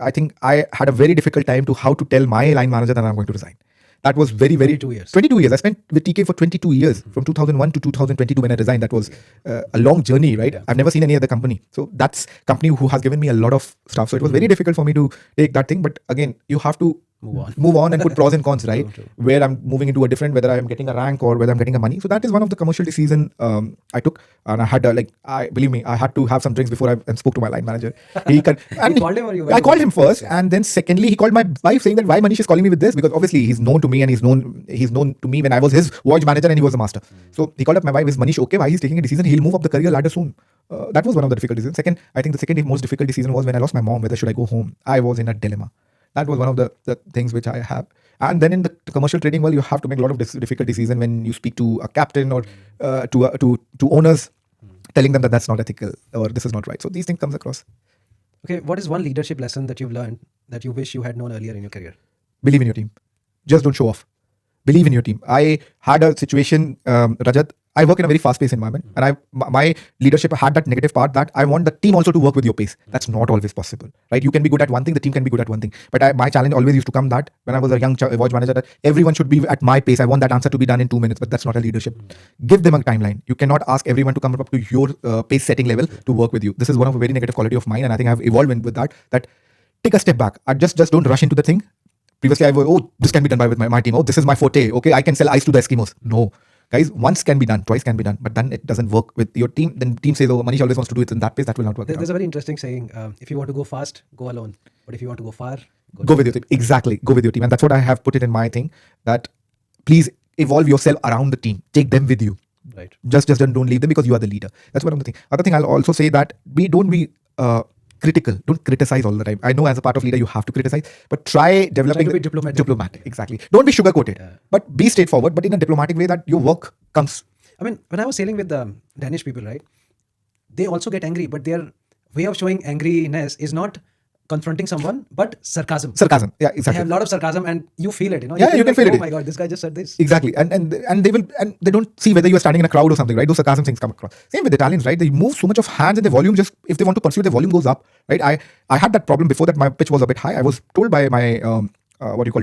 I think I had a very difficult time to how to tell my line manager that I'm going to resign. That was very, 22 years. 22 years. I spent with TK for 22 years, from 2001 to 2022 when I resigned. That was a long journey, right? Yeah. I've never seen any other company. So that's company who has given me a lot of stuff. So it was very difficult for me to take that thing. But again, you have to move on and put pros and cons, right? True. Where I'm moving into a different, whether I'm getting a rank or whether I'm getting a money. So that is one of the commercial decisions I took. And I had believe me, I had to have some drinks before I spoke to my line manager. You called him or you? I called him first, and then secondly, he called my wife saying that why Manish is calling me with this, because obviously he's known to me and he's known to me when I was his voyage manager and he was a master. So he called up my wife, is Manish okay? Why he's taking a decision? He'll move up the career ladder soon. That was one of the difficult decisions. Second, I think the second most difficult decision was when I lost my mom, whether should I go home. I was in a dilemma. That was one of the things which I have. And then in the commercial trading world, you have to make a lot of difficult decisions when you speak to a captain or to owners, telling them that that's not ethical or this is not right. So these things comes across. Okay, what is one leadership lesson that you've learned that you wish you had known earlier in your career? Believe in your team. Just don't show off. Believe in your team. I had a situation, Rajat. I work in a very fast-paced environment, and my leadership had that negative part that I want the team also to work with your pace. That's not always possible, right? You can be good at one thing, the team can be good at one thing. But my challenge always used to come that when I was a young voyage manager, that everyone should be at my pace. I want that answer to be done in 2 minutes, but that's not a leadership. Give them a timeline. You cannot ask everyone to come up to your pace setting level to work with you. This is one of a very negative quality of mine, and I think I've evolved with that. That take a step back. I just don't rush into the thing. Previously, I was, this can be done with my team. This is my forte. Okay, I can sell ice to the Eskimos. No. Guys, once can be done, twice can be done, but then it doesn't work with your team. Then team says, oh, Manish always wants to do it in that pace. That will not work. There's a very interesting saying, if you want to go fast, go alone. But if you want to go far, go with your team. Exactly. Go with your team. And that's what I have put it in my thing, that please evolve yourself around the team. Take them with you. Right. Just don't leave them, because you are the leader. That's one of the things. Other thing, I'll also say that don't be critical. Don't criticize all the time. I know as a part of leader, you have to criticize, but try developing. Try to be diplomatic. Exactly. Don't be sugar-coated, but be straightforward, but in a diplomatic way that your work comes. I mean, when I was sailing with the Danish people, right, they also get angry, but their way of showing angriness is not confronting someone, but sarcasm. Yeah, exactly. They have a lot of sarcasm, and you feel it. You can feel it. Oh my God, this guy just said this. Exactly, and they don't see whether you are standing in a crowd or something, right? Those sarcasm things come across. Same with Italians, right? They move so much of hands, and the volume just, if they want to pursue, the volume goes up, right? I had that problem before that. My pitch was a bit high. I was told by my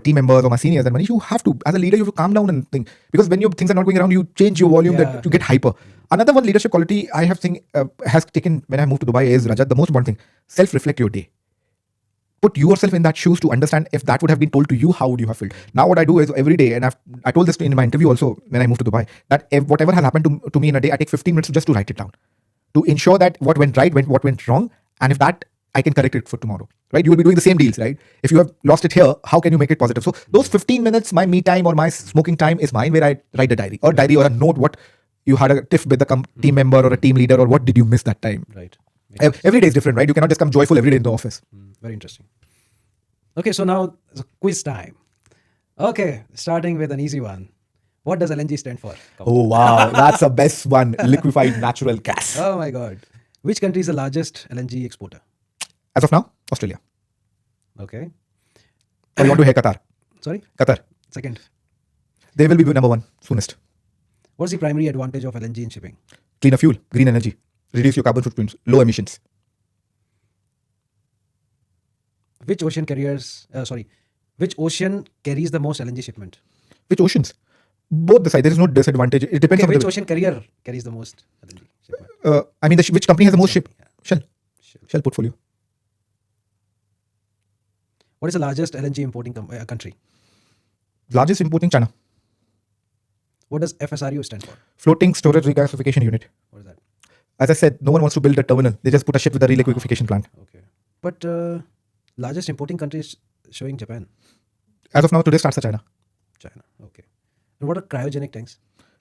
team members or my seniors that, Manish, you have to, as a leader, you have to calm down and think, because when your things are not going around, you change your volume, that you get hyper. Another one leadership quality I have seen has taken when I moved to Dubai is, Rajat, the most important thing: self-reflect your day. put yourself in that shoes to understand if that would have been told to you, how would you have felt? Now what I do is every day, and I told this in my interview also when I moved to Dubai, that if whatever has happened to me in a day, I take 15 minutes just to write it down, to ensure that what went right, what went wrong, and if that I can correct it for tomorrow, right? You will be doing the same deals, right? If you have lost it here, how can you make it positive? So those 15 minutes, my me time or my smoking time is mine, where I write a diary or a note, what you had a tiff with a team member or a team leader, or what did you miss that time? Right. Every day is different, right? You cannot just come joyful every day in the office. Very interesting. Okay, so now it's a quiz time. Okay, starting with an easy one. What does LNG stand for? Oh wow, that's the best one. Liquefied natural gas. Oh my God. Which country is the largest LNG exporter? As of now, Australia. Okay. Or you want to hear Qatar? Sorry? Qatar. Second. They will be number one soonest. What's the primary advantage of LNG in shipping? Cleaner fuel, green energy, reduce your carbon footprints, low emissions. Which ocean carries the most LNG shipment? Which oceans? Both the side. There is no disadvantage. It depends Okay, on which ocean carrier carries the most LNG shipment? I mean, which company has the most ship? Yeah. Shell portfolio. What is the largest LNG importing country? Largest importing China. What does FSRU stand for? Floating storage regasification unit. What is that? As I said, no one wants to build a terminal. They just put a ship with a reliquefaction plant. Okay. But largest importing country is showing Japan. As of now, today starts the China. Okay. And what are cryogenic tanks?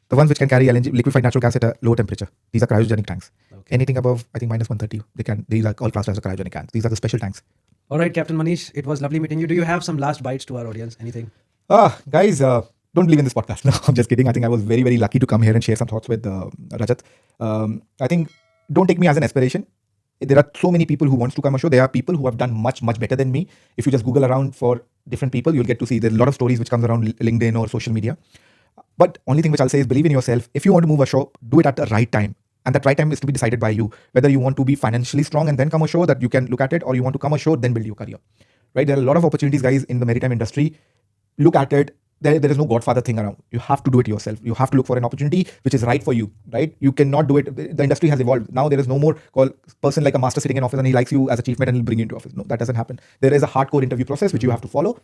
The ones which can carry LNG, liquefied natural gas at a low temperature. These are cryogenic tanks. Okay. Anything above, I think, minus 130, these are all classed as a cryogenic tanks. These are the special tanks. All right, Captain Manish, it was lovely meeting you. Do you have some last bites to our audience? Anything? Guys, don't believe in this podcast. No, I'm just kidding. I think I was very, very lucky to come here and share some thoughts with Rajat. I think don't take me as an aspiration. There are so many people who wants to come ashore. There are people who have done much, much better than me. If you just Google around for different people, you'll get to see there's a lot of stories which comes around LinkedIn or social media. But only thing which I'll say is believe in yourself. If you want to move ashore, do it at the right time. And that right time is to be decided by you. Whether you want to be financially strong and then come ashore that you can look at it, or you want to come ashore, then build your career. Right? There are a lot of opportunities, guys, in the maritime industry. Look at it. There is no Godfather thing around. You have to do it yourself. You have to look for an opportunity which is right for you, right? You cannot do it. The industry has evolved. Now there is no more person like a master sitting in office and he likes you as a chief mate and he'll bring you into office. No, that doesn't happen. There is a hardcore interview process which you have to follow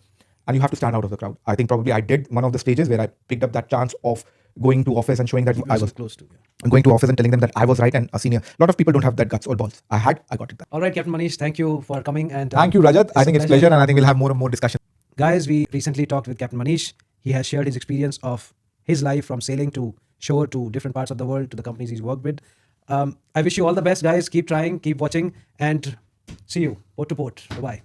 and you have to stand out of the crowd. I think probably I did one of the stages where I picked up that chance of going to office and showing that I was close to. Going to office and telling them that I was right and a senior. A lot of people don't have that guts or balls. I got it back. All right, Captain Manish, thank you for coming. And thank you, Rajat. I think it's pleasure and I think we'll have more and more discussion. Guys, we recently talked with Captain Manish. He has shared his experience of his life from sailing to shore to different parts of the world to the companies he's worked with. I wish you all the best, guys. Keep trying, keep watching, and see you port to port. Bye-bye.